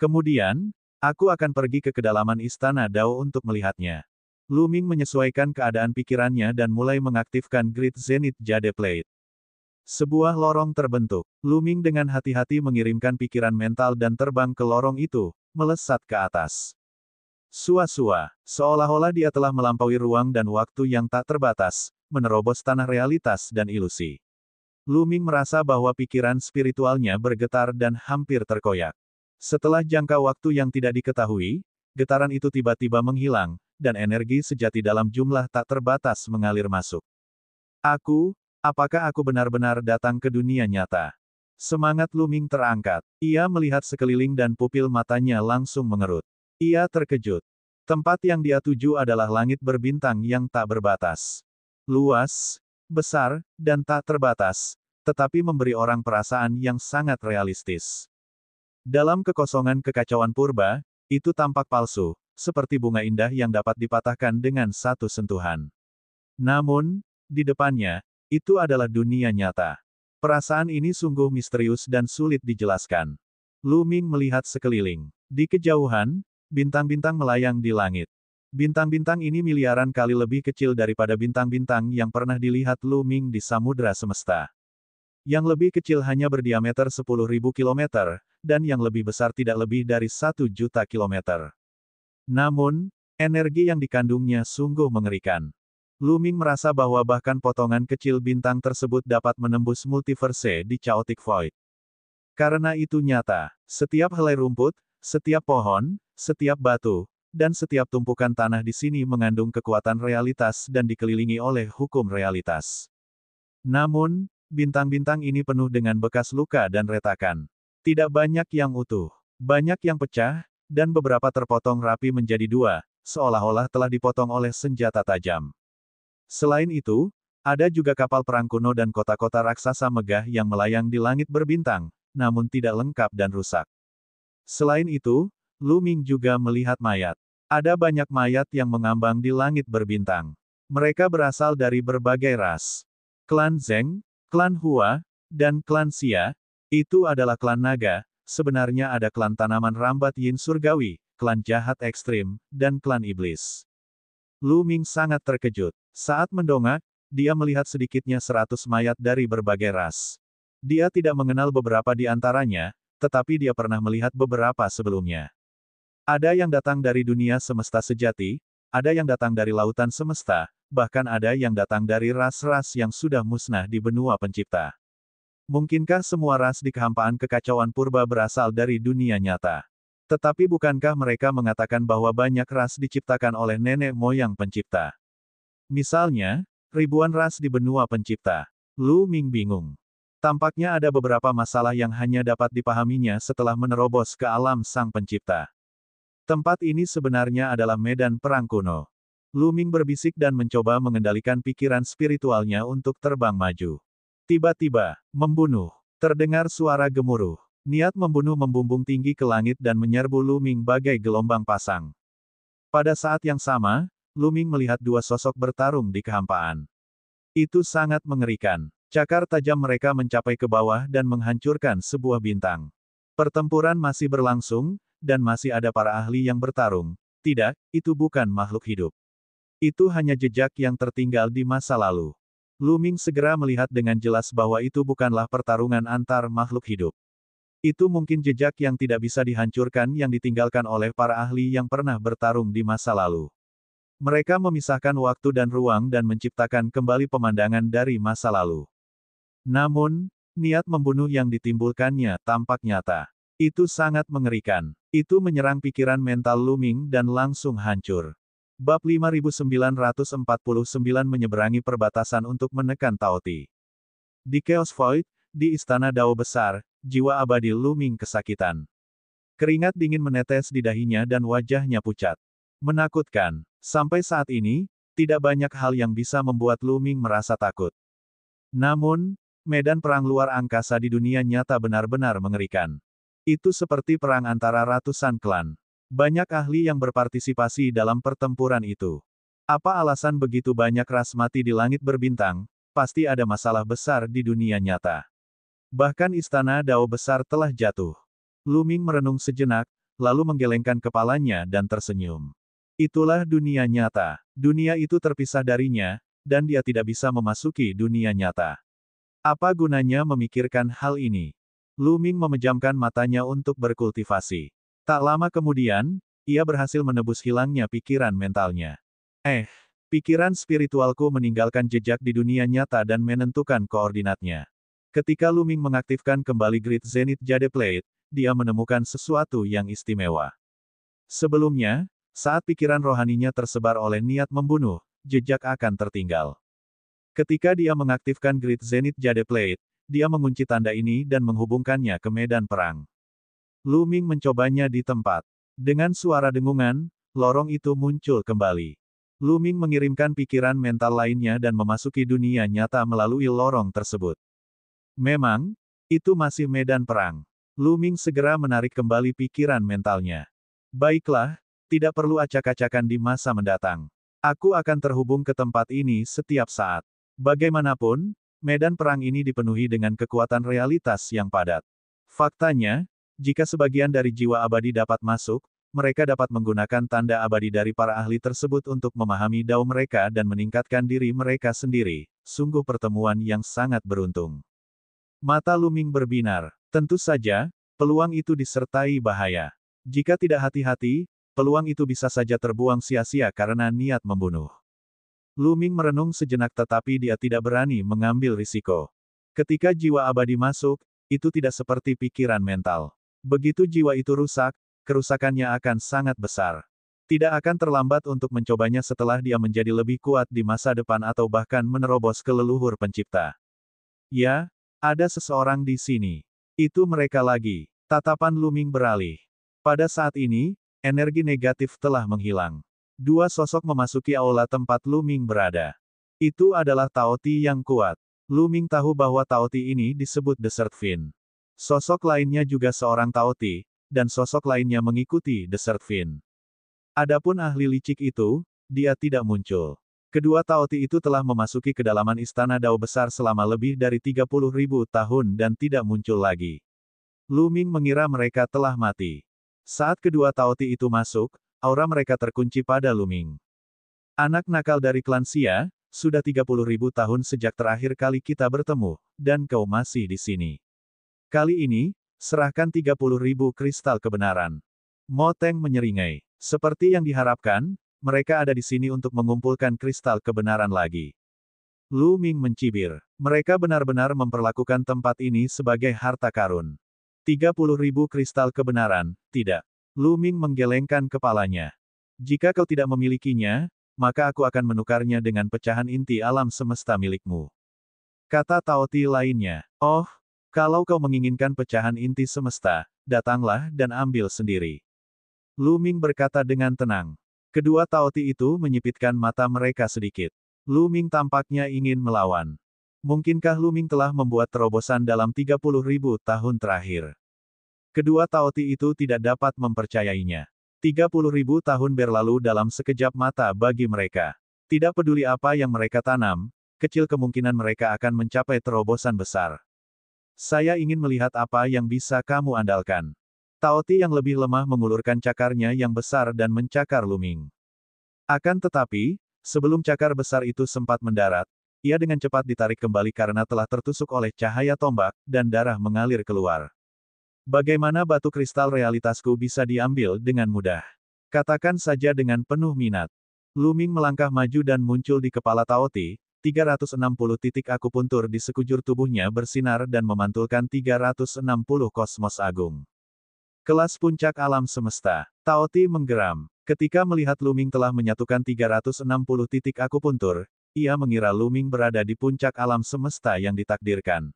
Kemudian, aku akan pergi ke kedalaman Istana Dao untuk melihatnya. Looming menyesuaikan keadaan pikirannya dan mulai mengaktifkan Great Zenith Jade Plate. Sebuah lorong terbentuk. Looming dengan hati-hati mengirimkan pikiran mental dan terbang ke lorong itu, melesat ke atas. Sua-sua, seolah-olah dia telah melampaui ruang dan waktu yang tak terbatas, menerobos tanah realitas dan ilusi. Looming merasa bahwa pikiran spiritualnya bergetar dan hampir terkoyak. Setelah jangka waktu yang tidak diketahui, getaran itu tiba-tiba menghilang, dan energi sejati dalam jumlah tak terbatas mengalir masuk. Apakah aku benar-benar datang ke dunia nyata? Semangat Looming terangkat. Ia melihat sekeliling dan pupil matanya langsung mengerut. Ia terkejut. Tempat yang dia tuju adalah langit berbintang yang tak berbatas. Luas, besar, dan tak terbatas, tetapi memberi orang perasaan yang sangat realistis. Dalam kekosongan kekacauan purba, itu tampak palsu, seperti bunga indah yang dapat dipatahkan dengan satu sentuhan. Namun, di depannya, itu adalah dunia nyata. Perasaan ini sungguh misterius dan sulit dijelaskan. Looming melihat sekeliling. Di kejauhan, bintang-bintang melayang di langit. Bintang-bintang ini miliaran kali lebih kecil daripada bintang-bintang yang pernah dilihat Looming di samudra semesta. Yang lebih kecil hanya berdiameter 10.000 km, dan yang lebih besar tidak lebih dari 1 juta kilometer. Namun, energi yang dikandungnya sungguh mengerikan. Looming merasa bahwa bahkan potongan kecil bintang tersebut dapat menembus multiverse di Chaotic Void. Karena itu nyata, setiap helai rumput, setiap pohon, setiap batu, dan setiap tumpukan tanah di sini mengandung kekuatan realitas dan dikelilingi oleh hukum realitas. Namun, bintang-bintang ini penuh dengan bekas luka dan retakan. Tidak banyak yang utuh. Banyak yang pecah, dan beberapa terpotong rapi menjadi dua, seolah-olah telah dipotong oleh senjata tajam. Selain itu, ada juga kapal perang kuno dan kota-kota raksasa megah yang melayang di langit berbintang, namun tidak lengkap dan rusak. Selain itu, Looming juga melihat mayat. Ada banyak mayat yang mengambang di langit berbintang. Mereka berasal dari berbagai ras. Klan Zeng, Klan Hua, dan Klan Xia, itu adalah klan naga. Sebenarnya ada klan tanaman rambat yin surgawi, klan jahat ekstrim, dan klan iblis. Looming sangat terkejut. Saat mendongak, dia melihat sedikitnya 100 mayat dari berbagai ras. Dia tidak mengenal beberapa di antaranya, tetapi dia pernah melihat beberapa sebelumnya. Ada yang datang dari dunia semesta sejati, ada yang datang dari lautan semesta, bahkan ada yang datang dari ras-ras yang sudah musnah di benua pencipta. Mungkinkah semua ras di kehampaan kekacauan purba berasal dari dunia nyata? Tetapi bukankah mereka mengatakan bahwa banyak ras diciptakan oleh nenek moyang pencipta? Misalnya, ribuan ras di benua pencipta. Looming bingung. Tampaknya ada beberapa masalah yang hanya dapat dipahaminya setelah menerobos ke alam sang pencipta. Tempat ini sebenarnya adalah medan perang kuno. Looming berbisik dan mencoba mengendalikan pikiran spiritualnya untuk terbang maju. Tiba-tiba, membunuh. Terdengar suara gemuruh. Niat membunuh membumbung tinggi ke langit dan menyerbu Looming bagai gelombang pasang. Pada saat yang sama, Looming melihat dua sosok bertarung di kehampaan. Itu sangat mengerikan. Cakar tajam mereka mencapai ke bawah dan menghancurkan sebuah bintang. Pertempuran masih berlangsung, dan masih ada para ahli yang bertarung. Tidak, itu bukan makhluk hidup. Itu hanya jejak yang tertinggal di masa lalu. Lu Ming segera melihat dengan jelas bahwa itu bukanlah pertarungan antar makhluk hidup. Itu mungkin jejak yang tidak bisa dihancurkan yang ditinggalkan oleh para ahli yang pernah bertarung di masa lalu. Mereka memisahkan waktu dan ruang dan menciptakan kembali pemandangan dari masa lalu. Namun, niat membunuh yang ditimbulkannya tampak nyata. Itu sangat mengerikan. Itu menyerang pikiran mental Lu Ming dan langsung hancur. Bab 5949 menyeberangi perbatasan untuk menekan Tao Ti. Di Chaos Void, di Istana Dao Besar, jiwa abadi Lu Ming kesakitan. Keringat dingin menetes di dahinya dan wajahnya pucat. Menakutkan. Sampai saat ini, tidak banyak hal yang bisa membuat Lu Ming merasa takut. Namun, medan perang luar angkasa di dunia nyata benar-benar mengerikan. Itu seperti perang antara ratusan klan. Banyak ahli yang berpartisipasi dalam pertempuran itu. Apa alasan begitu banyak ras mati di langit berbintang? Pasti ada masalah besar di dunia nyata. Bahkan istana Dao besar telah jatuh. Lu Ming merenung sejenak, lalu menggelengkan kepalanya dan tersenyum. Itulah dunia nyata. Dunia itu terpisah darinya, dan dia tidak bisa memasuki dunia nyata. Apa gunanya memikirkan hal ini? Lu Ming memejamkan matanya untuk berkultivasi. Tak lama kemudian, ia berhasil menebus hilangnya pikiran mentalnya. Pikiran spiritualku meninggalkan jejak di dunia nyata dan menentukan koordinatnya. Ketika Lu Ming mengaktifkan kembali Great Zenith Jade Plate, dia menemukan sesuatu yang istimewa. Sebelumnya, saat pikiran rohaninya tersebar oleh niat membunuh, jejak akan tertinggal. Ketika dia mengaktifkan Great Zenith Jade Plate, dia mengunci tanda ini dan menghubungkannya ke medan perang. Lu Ming mencobanya di tempat. Dengan suara dengungan, lorong itu muncul kembali. Lu Ming mengirimkan pikiran mental lainnya dan memasuki dunia nyata melalui lorong tersebut. Memang, itu masih medan perang. Lu Ming segera menarik kembali pikiran mentalnya. Baiklah, tidak perlu acak-acakan di masa mendatang. Aku akan terhubung ke tempat ini setiap saat. Bagaimanapun, medan perang ini dipenuhi dengan kekuatan realitas yang padat. Faktanya, jika sebagian dari jiwa abadi dapat masuk, mereka dapat menggunakan tanda abadi dari para ahli tersebut untuk memahami dao mereka dan meningkatkan diri mereka sendiri. Sungguh pertemuan yang sangat beruntung. Mata Lu Ming berbinar. Tentu saja, peluang itu disertai bahaya. Jika tidak hati-hati, peluang itu bisa saja terbuang sia-sia karena niat membunuh. Lu Ming merenung sejenak tetapi dia tidak berani mengambil risiko. Ketika jiwa abadi masuk, itu tidak seperti pikiran mental. Begitu jiwa itu rusak, kerusakannya akan sangat besar. Tidak akan terlambat untuk mencobanya setelah dia menjadi lebih kuat di masa depan atau bahkan menerobos ke leluhur pencipta. Ya, ada seseorang di sini. Itu mereka lagi. Tatapan Lu Ming beralih. Pada saat ini, energi negatif telah menghilang. Dua sosok memasuki aula tempat Lu Ming berada. Itu adalah Tao Ti yang kuat. Lu Ming tahu bahwa Tao Ti ini disebut Desert Fin. Sosok lainnya juga seorang Tao Ti, dan sosok lainnya mengikuti Desert Fin. Adapun ahli licik itu, dia tidak muncul. Kedua Tao Ti itu telah memasuki kedalaman istana Dao besar selama lebih dari 30.000 tahun dan tidak muncul lagi. Lu Ming mengira mereka telah mati. Saat kedua Tao Ti itu masuk, aura mereka terkunci pada Lu Ming. Anak nakal dari klan Xia, sudah 30.000 tahun sejak terakhir kali kita bertemu, dan kau masih di sini. Kali ini, serahkan 30.000 kristal kebenaran. Mo Teng menyeringai. Seperti yang diharapkan, mereka ada di sini untuk mengumpulkan kristal kebenaran lagi. Lu Ming mencibir. Mereka benar-benar memperlakukan tempat ini sebagai harta karun. 30.000 kristal kebenaran, tidak. Lu Ming menggelengkan kepalanya. Jika kau tidak memilikinya, maka aku akan menukarnya dengan pecahan inti alam semesta milikmu. Kata Tao Ti lainnya. Oh, kalau kau menginginkan pecahan inti semesta, datanglah dan ambil sendiri. Lu Ming berkata dengan tenang. Kedua Tao Ti itu menyipitkan mata mereka sedikit. Lu Ming tampaknya ingin melawan. Mungkinkah Lu Ming telah membuat terobosan dalam 30.000 tahun terakhir? Kedua Tao Ti itu tidak dapat mempercayainya. 30.000 tahun berlalu dalam sekejap mata bagi mereka. Tidak peduli apa yang mereka tanam, kecil kemungkinan mereka akan mencapai terobosan besar. Saya ingin melihat apa yang bisa kamu andalkan. Taoti yang lebih lemah mengulurkan cakarnya yang besar dan mencakar Luming. Akan tetapi, sebelum cakar besar itu sempat mendarat, ia dengan cepat ditarik kembali karena telah tertusuk oleh cahaya tombak, dan darah mengalir keluar. Bagaimana batu kristal realitasku bisa diambil dengan mudah? Katakan saja dengan penuh minat. Luming melangkah maju dan muncul di kepala Taoti, 360 titik akupuntur di sekujur tubuhnya bersinar dan memantulkan 360 kosmos agung. Kelas puncak alam semesta. Taoti menggeram. Ketika melihat Luming telah menyatukan 360 titik akupuntur, ia mengira Luming berada di puncak alam semesta yang ditakdirkan.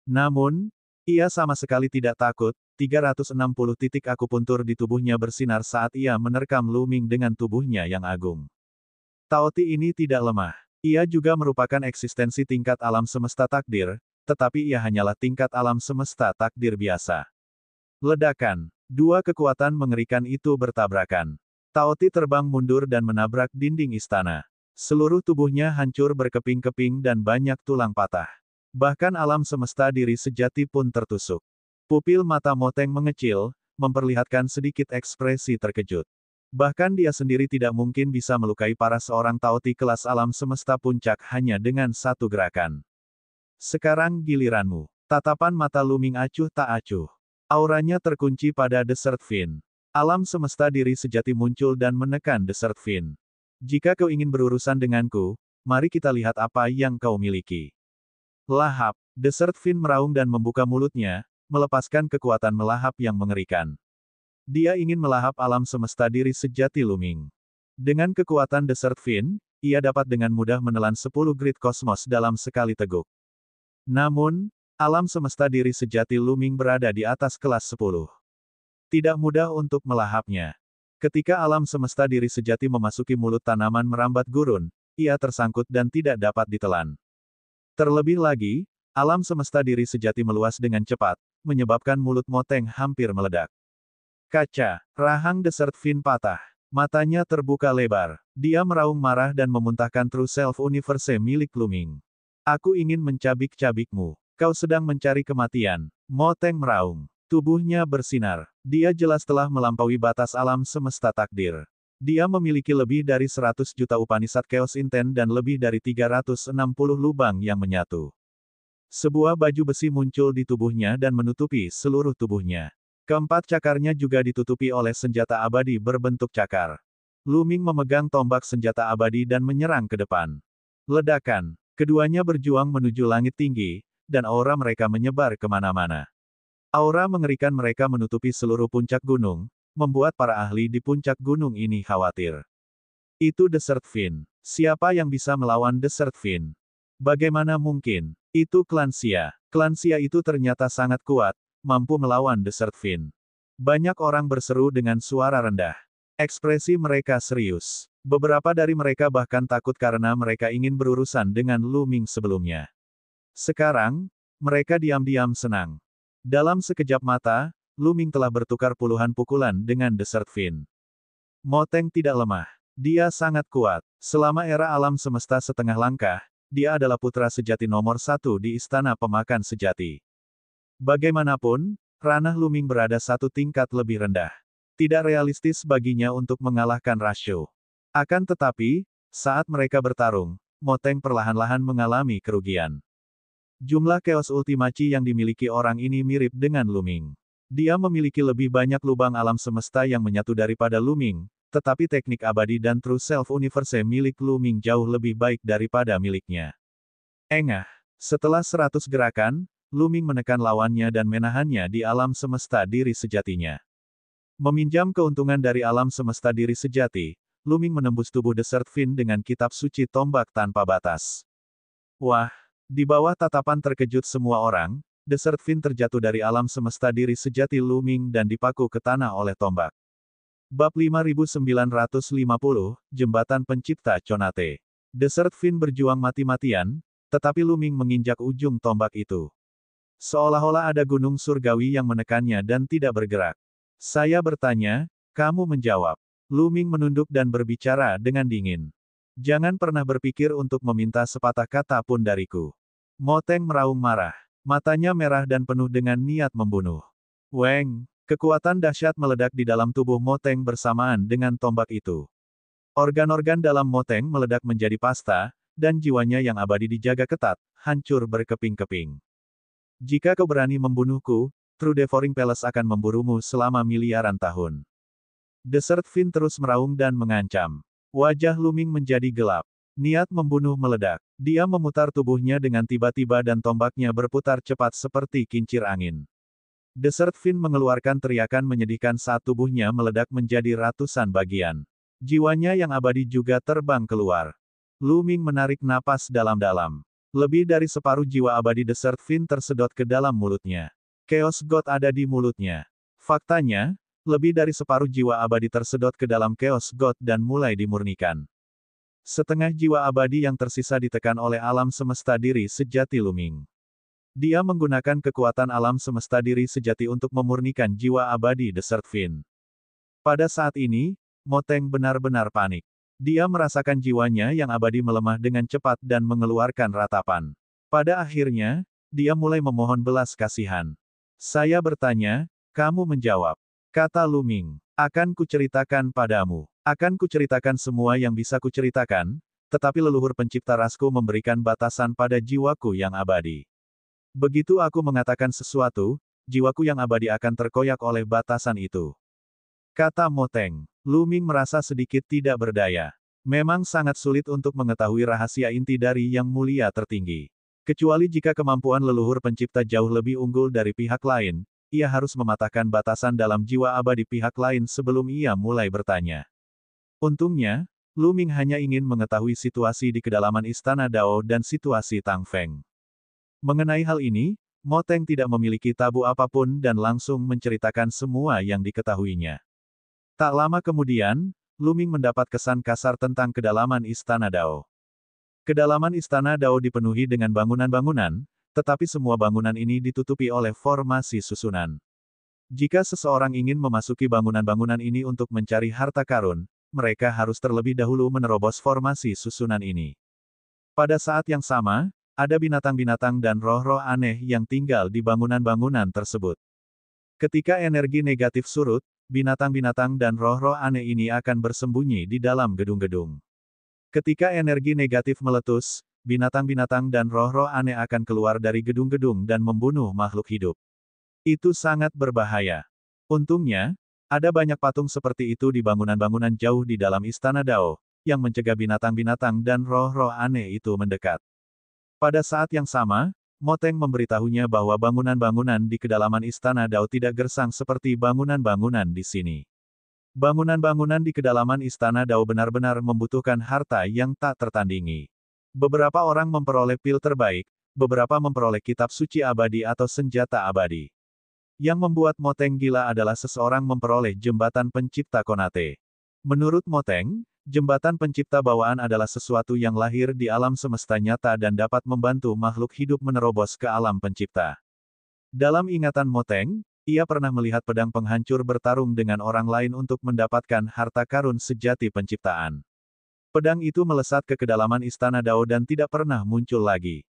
Namun, ia sama sekali tidak takut, 360 titik akupuntur di tubuhnya bersinar saat ia menerkam Luming dengan tubuhnya yang agung. Taoti ini tidak lemah. Ia juga merupakan eksistensi tingkat alam semesta takdir, tetapi ia hanyalah tingkat alam semesta takdir biasa. Ledakan. Dua kekuatan mengerikan itu bertabrakan. Taoti terbang mundur dan menabrak dinding istana. Seluruh tubuhnya hancur berkeping-keping dan banyak tulang patah. Bahkan alam semesta diri sejati pun tertusuk. Pupil mata Moteng mengecil, memperlihatkan sedikit ekspresi terkejut. Bahkan dia sendiri tidak mungkin bisa melukai para seorang Taoti kelas alam semesta puncak hanya dengan satu gerakan. Sekarang giliranmu. Tatapan mata Luming acuh tak acuh. Auranya terkunci pada Desert Fin. Alam semesta diri sejati muncul dan menekan Desert Fin. Jika kau ingin berurusan denganku, mari kita lihat apa yang kau miliki. Lahap. Desert Fin meraung dan membuka mulutnya, melepaskan kekuatan melahap yang mengerikan. Dia ingin melahap alam semesta diri sejati Luming. Dengan kekuatan Desert Fin, ia dapat dengan mudah menelan 10 grid kosmos dalam sekali teguk. Namun, alam semesta diri sejati Luming berada di atas kelas 10. Tidak mudah untuk melahapnya. Ketika alam semesta diri sejati memasuki mulut tanaman merambat gurun, ia tersangkut dan tidak dapat ditelan. Terlebih lagi, alam semesta diri sejati meluas dengan cepat, menyebabkan mulut Moteng hampir meledak. Kaca, rahang Desert Fin patah. Matanya terbuka lebar. Dia meraung marah dan memuntahkan True Self Universe milik Luming. Aku ingin mencabik-cabikmu. Kau sedang mencari kematian. Moteng meraung. Tubuhnya bersinar. Dia jelas telah melampaui batas alam semesta takdir. Dia memiliki lebih dari 100 juta Upanishad Chaos Intent dan lebih dari 360 lubang yang menyatu. Sebuah baju besi muncul di tubuhnya dan menutupi seluruh tubuhnya. Keempat cakarnya juga ditutupi oleh senjata abadi berbentuk cakar. Luming memegang tombak senjata abadi dan menyerang ke depan. Ledakan. Keduanya berjuang menuju langit tinggi, dan aura mereka menyebar kemana-mana. Aura mengerikan mereka menutupi seluruh puncak gunung, membuat para ahli di puncak gunung ini khawatir. Itu Desert Fin. Siapa yang bisa melawan Desert Fin? Bagaimana mungkin? Itu Klan Xia. Klan Xia itu ternyata sangat kuat, mampu melawan Desert Fin. Banyak orang berseru dengan suara rendah. Ekspresi mereka serius. Beberapa dari mereka bahkan takut karena mereka ingin berurusan dengan Luming sebelumnya. Sekarang, mereka diam-diam senang. Dalam sekejap mata, Luming telah bertukar puluhan pukulan dengan Desert Fin. Moteng tidak lemah. Dia sangat kuat. Selama era alam semesta setengah langkah, dia adalah putra sejati nomor 1 di Istana Pemakan Sejati. Bagaimanapun, ranah Luming berada satu tingkat lebih rendah. Tidak realistis baginya untuk mengalahkan Rasho. Akan tetapi, saat mereka bertarung, Moteng perlahan-lahan mengalami kerugian. Jumlah Chaos Ultimachi yang dimiliki orang ini mirip dengan Luming. Dia memiliki lebih banyak lubang alam semesta yang menyatu daripada Luming, tetapi teknik abadi dan True Self Universe milik Luming jauh lebih baik daripada miliknya. Engah. Setelah 100 gerakan, Luming menekan lawannya dan menahannya di alam semesta diri sejatinya. Meminjam keuntungan dari alam semesta diri sejati, Luming menembus tubuh Desert Fin dengan kitab suci tombak tanpa batas. Wah! Di bawah tatapan terkejut semua orang, Desert Fin terjatuh dari alam semesta diri sejati Luming dan dipaku ke tanah oleh tombak. Bab 5950, Jembatan Pencipta Conate. Desert Fin berjuang mati-matian, tetapi Luming menginjak ujung tombak itu. Seolah-olah ada gunung surgawi yang menekannya dan tidak bergerak. Saya bertanya, kamu menjawab. Luming menunduk dan berbicara dengan dingin. Jangan pernah berpikir untuk meminta sepatah kata pun dariku. Moteng meraung marah. Matanya merah dan penuh dengan niat membunuh. Weng, kekuatan dahsyat meledak di dalam tubuh Moteng bersamaan dengan tombak itu. Organ-organ dalam Moteng meledak menjadi pasta, dan jiwanya yang abadi dijaga ketat, hancur berkeping-keping. Jika kau berani membunuhku, True Devouring Palace akan memburumu selama miliaran tahun. Desert Fiend terus meraung dan mengancam. Wajah Luming menjadi gelap. Niat membunuh meledak. Dia memutar tubuhnya dengan tiba-tiba dan tombaknya berputar cepat seperti kincir angin. Desert Fiend mengeluarkan teriakan menyedihkan saat tubuhnya meledak menjadi ratusan bagian. Jiwanya yang abadi juga terbang keluar. Luming menarik napas dalam-dalam. Lebih dari separuh jiwa abadi Desert Fiend tersedot ke dalam mulutnya. Chaos God ada di mulutnya. Faktanya, lebih dari separuh jiwa abadi tersedot ke dalam Chaos God dan mulai dimurnikan. Setengah jiwa abadi yang tersisa ditekan oleh alam semesta diri sejati Luming. Dia menggunakan kekuatan alam semesta diri sejati untuk memurnikan jiwa abadi Desert Fiend. Pada saat ini, Moteng benar-benar panik. Dia merasakan jiwanya yang abadi melemah dengan cepat dan mengeluarkan ratapan. Pada akhirnya, dia mulai memohon belas kasihan. Saya bertanya, kamu menjawab. Kata Luming, akan kuceritakan padamu. Akan kuceritakan semua yang bisa kuceritakan, tetapi leluhur pencipta rasku memberikan batasan pada jiwaku yang abadi. Begitu aku mengatakan sesuatu, jiwaku yang abadi akan terkoyak oleh batasan itu. Kata Moteng. Luming merasa sedikit tidak berdaya. Memang sangat sulit untuk mengetahui rahasia inti dari Yang Mulia Tertinggi. Kecuali jika kemampuan leluhur pencipta jauh lebih unggul dari pihak lain, ia harus mematahkan batasan dalam jiwa abadi pihak lain sebelum ia mulai bertanya. Untungnya, Luming hanya ingin mengetahui situasi di kedalaman Istana Dao dan situasi Tang Feng. Mengenai hal ini, Moteng tidak memiliki tabu apapun dan langsung menceritakan semua yang diketahuinya. Tak lama kemudian, Luming mendapat kesan kasar tentang kedalaman Istana Dao. Kedalaman Istana Dao dipenuhi dengan bangunan-bangunan, tetapi semua bangunan ini ditutupi oleh formasi susunan. Jika seseorang ingin memasuki bangunan-bangunan ini untuk mencari harta karun, mereka harus terlebih dahulu menerobos formasi susunan ini. Pada saat yang sama, ada binatang-binatang dan roh-roh aneh yang tinggal di bangunan-bangunan tersebut. Ketika energi negatif surut, binatang-binatang dan roh-roh aneh ini akan bersembunyi di dalam gedung-gedung. Ketika energi negatif meletus, binatang-binatang dan roh-roh aneh akan keluar dari gedung-gedung dan membunuh makhluk hidup. Itu sangat berbahaya. Untungnya, ada banyak patung seperti itu di bangunan-bangunan jauh di dalam Istana Dao, yang mencegah binatang-binatang dan roh-roh aneh itu mendekat. Pada saat yang sama, Moteng memberitahunya bahwa bangunan-bangunan di kedalaman Istana Dao tidak gersang seperti bangunan-bangunan di sini. Bangunan-bangunan di kedalaman Istana Dao benar-benar membutuhkan harta yang tak tertandingi. Beberapa orang memperoleh pil terbaik, beberapa memperoleh kitab suci abadi atau senjata abadi. Yang membuat Moteng gila adalah seseorang memperoleh jembatan pencipta Konate. Menurut Moteng, jembatan pencipta bawaan adalah sesuatu yang lahir di alam semesta nyata dan dapat membantu makhluk hidup menerobos ke alam pencipta. Dalam ingatan Moteng, ia pernah melihat pedang penghancur bertarung dengan orang lain untuk mendapatkan harta karun sejati penciptaan. Pedang itu melesat ke kedalaman Istana Dao dan tidak pernah muncul lagi.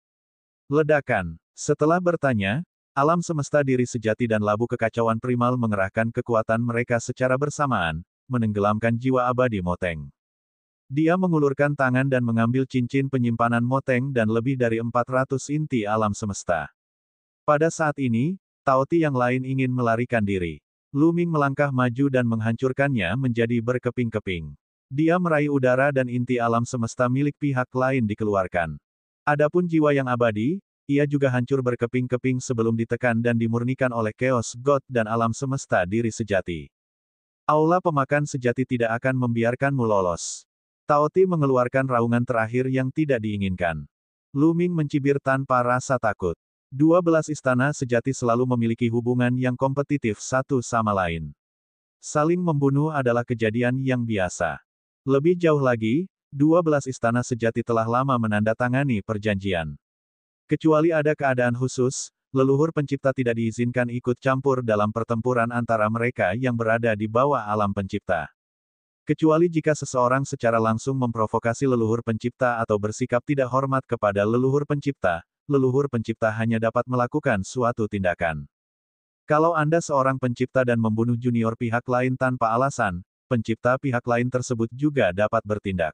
Ledakan. Setelah bertanya, alam semesta diri sejati dan labu kekacauan primal mengerahkan kekuatan mereka secara bersamaan, menenggelamkan jiwa abadi Moteng. Dia mengulurkan tangan dan mengambil cincin penyimpanan Moteng dan lebih dari 400 inti alam semesta. Pada saat ini, Taoti yang lain ingin melarikan diri. Luming melangkah maju dan menghancurkannya menjadi berkeping-keping. Dia meraih udara dan inti alam semesta milik pihak lain dikeluarkan. Adapun jiwa yang abadi, ia juga hancur berkeping-keping sebelum ditekan dan dimurnikan oleh Chaos God dan alam semesta diri sejati. Aula pemakan sejati tidak akan membiarkanmu lolos. Taoti mengeluarkan raungan terakhir yang tidak diinginkan. Luming mencibir tanpa rasa takut. 12 istana sejati selalu memiliki hubungan yang kompetitif satu sama lain. Saling membunuh adalah kejadian yang biasa. Lebih jauh lagi, 12 istana sejati telah lama menandatangani perjanjian. Kecuali ada keadaan khusus, leluhur pencipta tidak diizinkan ikut campur dalam pertempuran antara mereka yang berada di bawah alam pencipta. Kecuali jika seseorang secara langsung memprovokasi leluhur pencipta atau bersikap tidak hormat kepada leluhur pencipta hanya dapat melakukan suatu tindakan. Kalau Anda seorang pencipta dan membunuh junior pihak lain tanpa alasan, pencipta pihak lain tersebut juga dapat bertindak.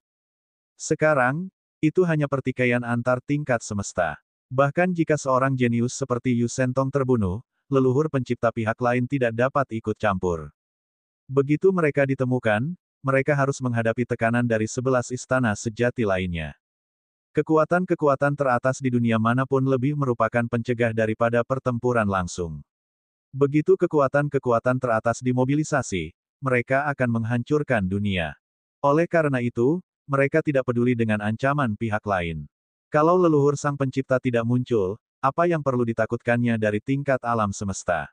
Sekarang, itu hanya pertikaian antar tingkat semesta. Bahkan jika seorang jenius seperti Yu Sentong terbunuh, leluhur pencipta pihak lain tidak dapat ikut campur. Begitu mereka ditemukan, mereka harus menghadapi tekanan dari 11 istana sejati lainnya. Kekuatan-kekuatan teratas di dunia manapun lebih merupakan pencegah daripada pertempuran langsung. Begitu kekuatan-kekuatan teratas dimobilisasi, mereka akan menghancurkan dunia. Oleh karena itu, mereka tidak peduli dengan ancaman pihak lain. Kalau leluhur sang pencipta tidak muncul, apa yang perlu ditakutkannya dari tingkat alam semesta?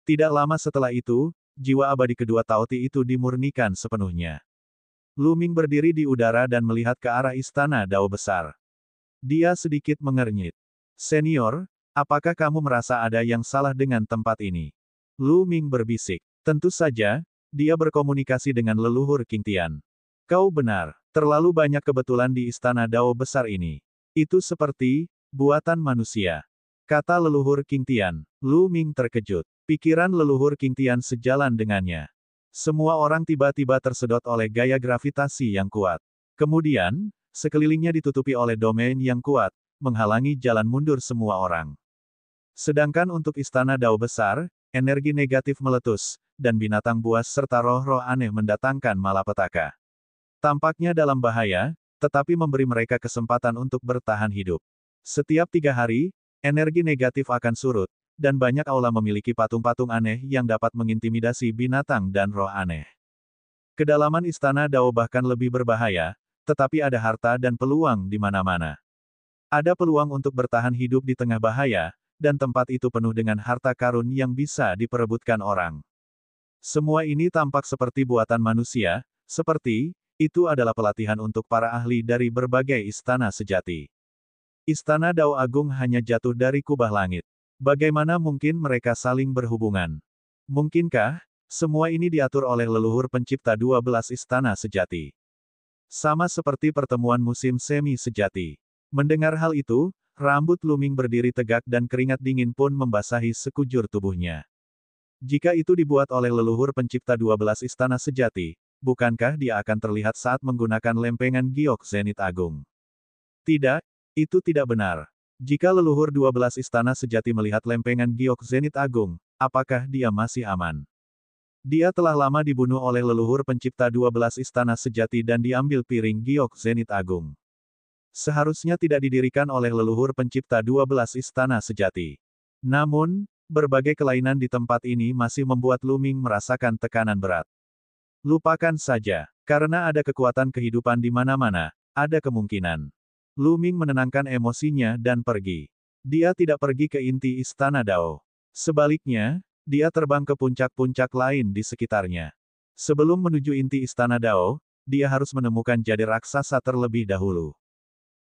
Tidak lama setelah itu, jiwa abadi kedua Taoti itu dimurnikan sepenuhnya. Lu Ming berdiri di udara dan melihat ke arah istana Dao besar. Dia sedikit mengernyit. Senior, apakah kamu merasa ada yang salah dengan tempat ini? Lu Ming berbisik. Tentu saja, dia berkomunikasi dengan leluhur Qing Tian. Kau benar, terlalu banyak kebetulan di istana Dao besar ini. Itu seperti buatan manusia, kata leluhur Qing Tian. Lu Ming terkejut. Pikiran leluhur Qing Tian sejalan dengannya. Semua orang tiba-tiba tersedot oleh gaya gravitasi yang kuat. Kemudian, sekelilingnya ditutupi oleh domain yang kuat, menghalangi jalan mundur semua orang. Sedangkan untuk istana Dao besar, energi negatif meletus, dan binatang buas serta roh-roh aneh mendatangkan malapetaka. Tampaknya dalam bahaya, tetapi memberi mereka kesempatan untuk bertahan hidup. Setiap 3 hari, energi negatif akan surut, dan banyak aula memiliki patung-patung aneh yang dapat mengintimidasi binatang dan roh aneh. Kedalaman istana Dao bahkan lebih berbahaya, tetapi ada harta dan peluang di mana-mana. Ada peluang untuk bertahan hidup di tengah bahaya, dan tempat itu penuh dengan harta karun yang bisa diperebutkan orang. Semua ini tampak seperti buatan manusia, seperti itu adalah pelatihan untuk para ahli dari berbagai istana sejati. Istana Dao Agung hanya jatuh dari kubah langit. Bagaimana mungkin mereka saling berhubungan? Mungkinkah semua ini diatur oleh leluhur pencipta 12 istana sejati? Sama seperti pertemuan musim semi sejati. Mendengar hal itu, rambut Lu Ming berdiri tegak dan keringat dingin pun membasahi sekujur tubuhnya. Jika itu dibuat oleh leluhur pencipta 12 istana sejati, bukankah dia akan terlihat saat menggunakan lempengan giok zenit agung? Tidak, itu tidak benar. Jika leluhur 12 istana sejati melihat lempengan giok zenit agung, apakah dia masih aman? Dia telah lama dibunuh oleh leluhur pencipta 12 istana sejati dan diambil piring giok zenit agung. Seharusnya tidak didirikan oleh leluhur pencipta 12 istana sejati. Namun, berbagai kelainan di tempat ini masih membuat Lu Ming merasakan tekanan berat. Lupakan saja, karena ada kekuatan kehidupan di mana-mana, ada kemungkinan. Lu Ming menenangkan emosinya dan pergi. Dia tidak pergi ke inti istana Dao. Sebaliknya, dia terbang ke puncak-puncak lain di sekitarnya. Sebelum menuju inti istana Dao, dia harus menemukan jade raksasa terlebih dahulu.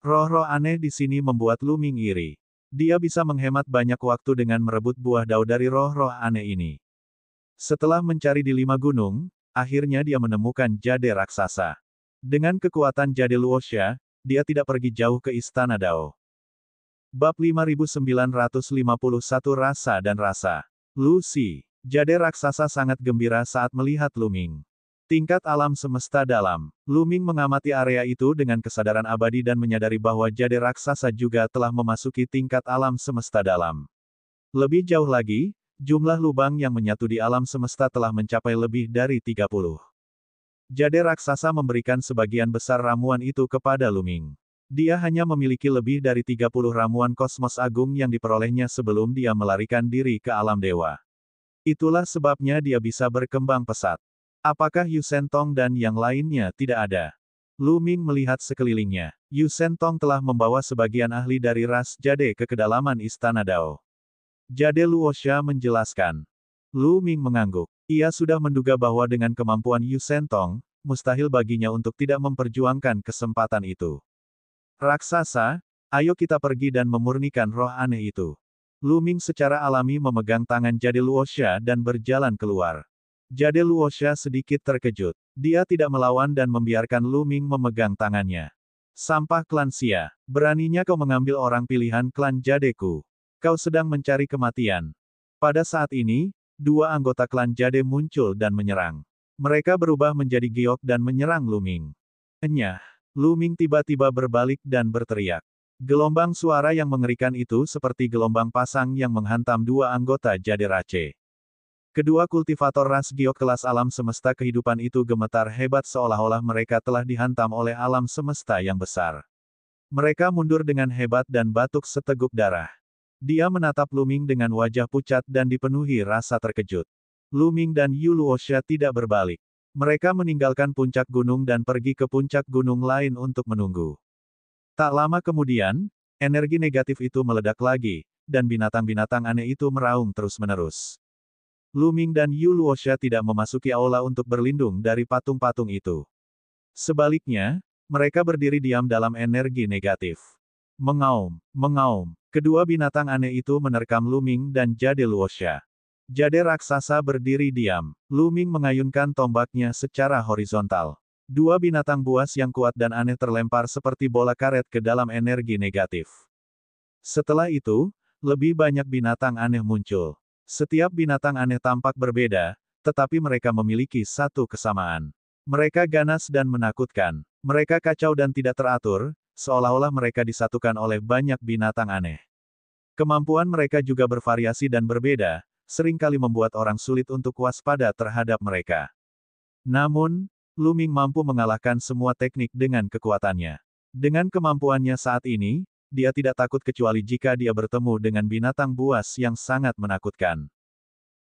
Roh-roh aneh di sini membuat Lu Ming iri. Dia bisa menghemat banyak waktu dengan merebut buah Dao dari roh-roh aneh ini. Setelah mencari di 5 gunung, akhirnya dia menemukan jade raksasa. Dengan kekuatan jade Luosha, dia tidak pergi jauh ke istana Dao. Bab 5951 Rasa dan Rasa. Lucy, jade raksasa sangat gembira saat melihat Lu Ming. Tingkat alam semesta dalam. Lu Ming mengamati area itu dengan kesadaran abadi dan menyadari bahwa jade raksasa juga telah memasuki tingkat alam semesta dalam. Lebih jauh lagi, jumlah lubang yang menyatu di alam semesta telah mencapai lebih dari 30. Jade raksasa memberikan sebagian besar ramuan itu kepada Lu Ming. Dia hanya memiliki lebih dari 30 ramuan kosmos agung yang diperolehnya sebelum dia melarikan diri ke alam dewa. Itulah sebabnya dia bisa berkembang pesat. Apakah Yu Sentong dan yang lainnya tidak ada? Lu Ming melihat sekelilingnya. Yu Sentong telah membawa sebagian ahli dari ras jade ke kedalaman istana Dao. Jade Luosha menjelaskan. Lu Ming mengangguk. Ia sudah menduga bahwa dengan kemampuan Yu Sentong, mustahil baginya untuk tidak memperjuangkan kesempatan itu. Raksasa, ayo kita pergi dan memurnikan roh aneh itu. Lu Ming secara alami memegang tangan jade Luosha dan berjalan keluar. Jade Luosha sedikit terkejut. Dia tidak melawan dan membiarkan Lu Ming memegang tangannya. Sampah klan Xia, beraninya kau mengambil orang pilihan klan Jadeku. Kau sedang mencari kematian. Pada saat ini, dua anggota klan Jade muncul dan menyerang. Mereka berubah menjadi giok dan menyerang Lu Ming. Enyah, Lu Ming tiba-tiba berbalik dan berteriak. Gelombang suara yang mengerikan itu seperti gelombang pasang yang menghantam dua anggota Jade Rache. Kedua kultivator ras giok kelas alam semesta kehidupan itu gemetar hebat seolah-olah mereka telah dihantam oleh alam semesta yang besar. Mereka mundur dengan hebat dan batuk seteguk darah. Dia menatap Lu Ming dengan wajah pucat dan dipenuhi rasa terkejut. Lu Ming dan Yu Luosha tidak berbalik. Mereka meninggalkan puncak gunung dan pergi ke puncak gunung lain untuk menunggu. Tak lama kemudian, energi negatif itu meledak lagi, dan binatang-binatang aneh itu meraung terus-menerus. Lu Ming dan Yu Luosha tidak memasuki aula untuk berlindung dari patung-patung itu. Sebaliknya, mereka berdiri diam dalam energi negatif. Mengaum, mengaum. Kedua binatang aneh itu menerkam Lu Ming dan Jade Luosha. Jade raksasa berdiri diam. Lu Ming mengayunkan tombaknya secara horizontal. Dua binatang buas yang kuat dan aneh terlempar seperti bola karet ke dalam energi negatif. Setelah itu, lebih banyak binatang aneh muncul. Setiap binatang aneh tampak berbeda, tetapi mereka memiliki satu kesamaan. Mereka ganas dan menakutkan. Mereka kacau dan tidak teratur, seolah-olah mereka disatukan oleh banyak binatang aneh. Kemampuan mereka juga bervariasi dan berbeda, seringkali membuat orang sulit untuk waspada terhadap mereka. Namun, Lu Ming mampu mengalahkan semua teknik dengan kekuatannya. Dengan kemampuannya saat ini, dia tidak takut kecuali jika dia bertemu dengan binatang buas yang sangat menakutkan.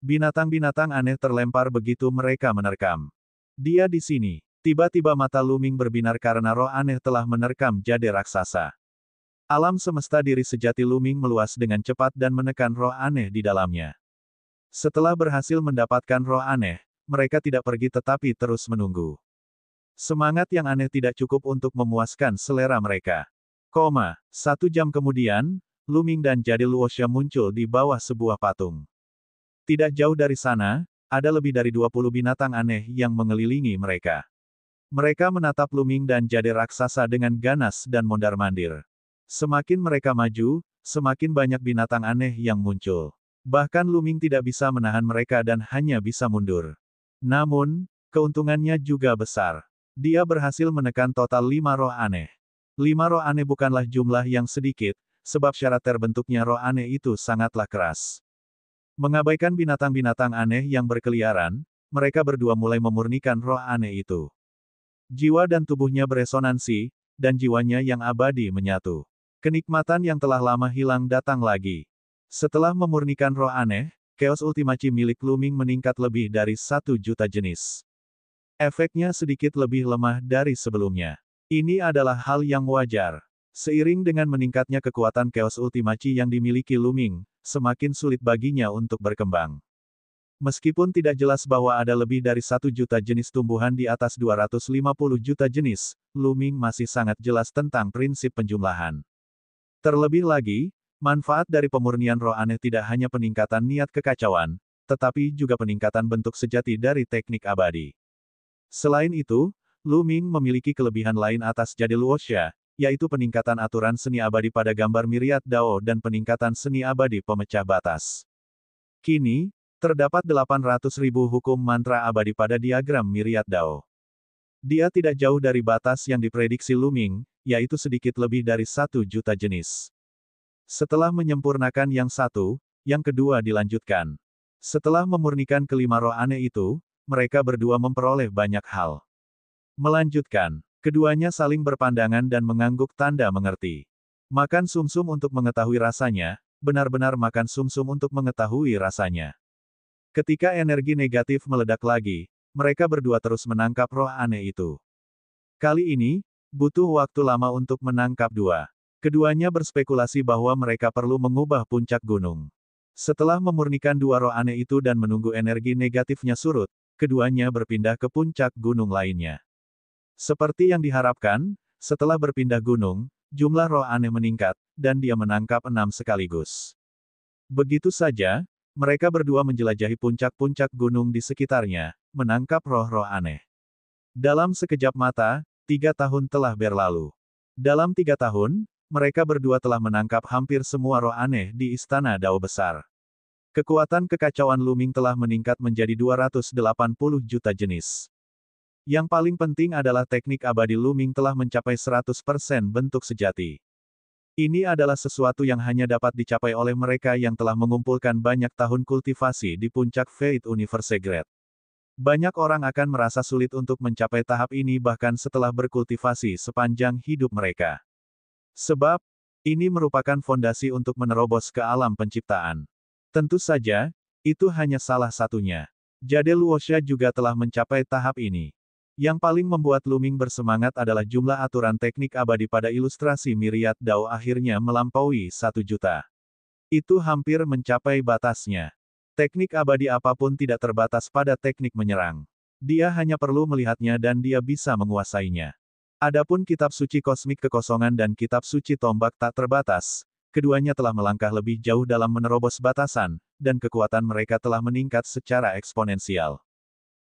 Binatang-binatang aneh terlempar begitu mereka menerkam. Dia di sini. Tiba-tiba mata Lu Ming berbinar karena roh aneh telah menerkam Jade raksasa. Alam semesta diri sejati Lu Ming meluas dengan cepat dan menekan roh aneh di dalamnya. Setelah berhasil mendapatkan roh aneh, mereka tidak pergi tetapi terus menunggu. Semangat yang aneh tidak cukup untuk memuaskan selera mereka. 1 jam kemudian, Lu Ming dan Jade Luosha muncul di bawah sebuah patung. Tidak jauh dari sana, ada lebih dari 20 binatang aneh yang mengelilingi mereka. Mereka menatap Lu Ming dan Jade raksasa dengan ganas dan mondar-mandir. Semakin mereka maju, semakin banyak binatang aneh yang muncul. Bahkan Lu Ming tidak bisa menahan mereka dan hanya bisa mundur. Namun, keuntungannya juga besar. Dia berhasil menekan total 5 roh aneh. 5 roh aneh bukanlah jumlah yang sedikit, sebab syarat terbentuknya roh aneh itu sangatlah keras. Mengabaikan binatang-binatang aneh yang berkeliaran, mereka berdua mulai memurnikan roh aneh itu. Jiwa dan tubuhnya beresonansi, dan jiwanya yang abadi menyatu. Kenikmatan yang telah lama hilang datang lagi. Setelah memurnikan roh aneh, Chaos Ultimachi milik Lu Ming meningkat lebih dari 1 juta jenis. Efeknya sedikit lebih lemah dari sebelumnya. Ini adalah hal yang wajar. Seiring dengan meningkatnya kekuatan Chaos Ultimachi yang dimiliki Lu Ming, semakin sulit baginya untuk berkembang. Meskipun tidak jelas bahwa ada lebih dari 1 juta jenis tumbuhan di atas 250 juta jenis, Lu Ming masih sangat jelas tentang prinsip penjumlahan. Terlebih lagi, manfaat dari pemurnian roh aneh tidak hanya peningkatan niat kekacauan, tetapi juga peningkatan bentuk sejati dari teknik abadi. Selain itu, Lu Ming memiliki kelebihan lain atas Jade Luosha, yaitu peningkatan aturan seni abadi pada gambar Myriad Dao dan peningkatan seni abadi pemecah batas. Kini, terdapat 800.000 hukum mantra abadi pada diagram Myriad Dao. Dia tidak jauh dari batas yang diprediksi Lu Ming, yaitu sedikit lebih dari 1 juta jenis. Setelah menyempurnakan yang satu, yang kedua dilanjutkan. Setelah memurnikan kelima roh aneh itu, mereka berdua memperoleh banyak hal. Melanjutkan, keduanya saling berpandangan dan mengangguk tanda mengerti. Makan sumsum untuk mengetahui rasanya, benar-benar makan sumsum untuk mengetahui rasanya. Ketika energi negatif meledak lagi, mereka berdua terus menangkap roh aneh itu. Kali ini, butuh waktu lama untuk menangkap dua. Keduanya berspekulasi bahwa mereka perlu mengubah puncak gunung. Setelah memurnikan dua roh aneh itu dan menunggu energi negatifnya surut, keduanya berpindah ke puncak gunung lainnya. Seperti yang diharapkan, setelah berpindah gunung, jumlah roh aneh meningkat, dan dia menangkap 6 sekaligus. Begitu saja, Mereka berdua menjelajahi puncak-puncak gunung di sekitarnya, menangkap roh-roh aneh. Dalam sekejap mata, 3 tahun telah berlalu. Dalam 3 tahun, mereka berdua telah menangkap hampir semua roh aneh di Istana Dao Besar. Kekuatan kekacauan Luming telah meningkat menjadi 280 juta jenis. Yang paling penting adalah teknik abadi Luming telah mencapai 100% bentuk sejati. Ini adalah sesuatu yang hanya dapat dicapai oleh mereka yang telah mengumpulkan banyak tahun kultivasi di puncak Fate Universe Great. Banyak orang akan merasa sulit untuk mencapai tahap ini bahkan setelah berkultivasi sepanjang hidup mereka. Sebab, ini merupakan fondasi untuk menerobos ke alam penciptaan. Tentu saja, itu hanya salah satunya. Jade Luosha juga telah mencapai tahap ini. Yang paling membuat Luming bersemangat adalah jumlah aturan teknik abadi pada ilustrasi Myriad Dao akhirnya melampaui 1 juta. Itu hampir mencapai batasnya. Teknik abadi apapun tidak terbatas pada teknik menyerang. Dia hanya perlu melihatnya dan dia bisa menguasainya. Adapun kitab suci kosmik kekosongan dan kitab suci tombak tak terbatas, keduanya telah melangkah lebih jauh dalam menerobos batasan, dan kekuatan mereka telah meningkat secara eksponensial.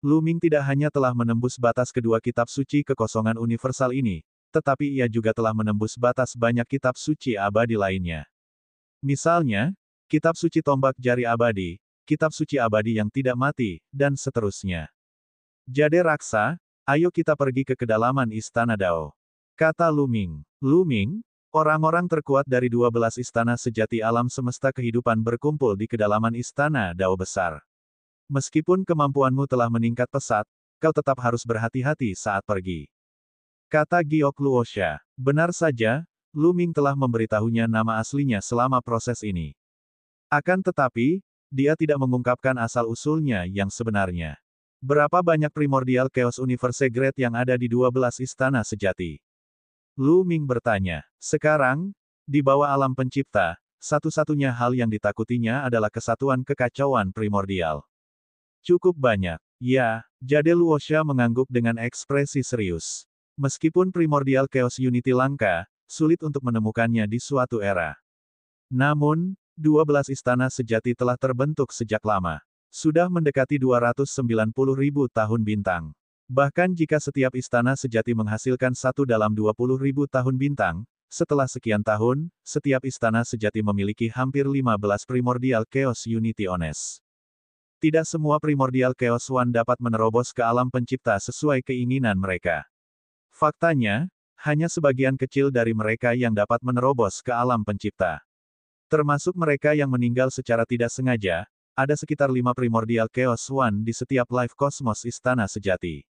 Luming tidak hanya telah menembus batas kedua kitab suci kekosongan universal ini, tetapi ia juga telah menembus batas banyak kitab suci abadi lainnya. Misalnya, kitab suci tombak jari abadi, kitab suci abadi yang tidak mati, dan seterusnya. Jade Raksa, ayo kita pergi ke kedalaman Istana Dao. Kata Luming. Luming, orang-orang terkuat dari 12 istana sejati alam semesta kehidupan berkumpul di kedalaman Istana Dao Besar. Meskipun kemampuanmu telah meningkat pesat, kau tetap harus berhati-hati saat pergi. Kata Giok Luosha. Benar saja, Luming telah memberitahunya nama aslinya selama proses ini. Akan tetapi, dia tidak mengungkapkan asal-usulnya yang sebenarnya. Berapa banyak primordial Chaos Universe Great yang ada di 12 istana sejati? Luming bertanya. Sekarang, di bawah alam pencipta, satu-satunya hal yang ditakutinya adalah kesatuan kekacauan primordial. Cukup banyak. Ya, Jade Luosha mengangguk dengan ekspresi serius. Meskipun primordial Chaos Unity langka, sulit untuk menemukannya di suatu era. Namun, 12 istana sejati telah terbentuk sejak lama. Sudah mendekati 290.000 tahun bintang. Bahkan jika setiap istana sejati menghasilkan satu dalam 20.000 tahun bintang, setelah sekian tahun, setiap istana sejati memiliki hampir 15 primordial Chaos Unity Ones. Tidak semua primordial Chaos One dapat menerobos ke alam pencipta sesuai keinginan mereka. Faktanya, hanya sebagian kecil dari mereka yang dapat menerobos ke alam pencipta. Termasuk mereka yang meninggal secara tidak sengaja, ada sekitar 5 primordial Chaos One di setiap life cosmos istana sejati.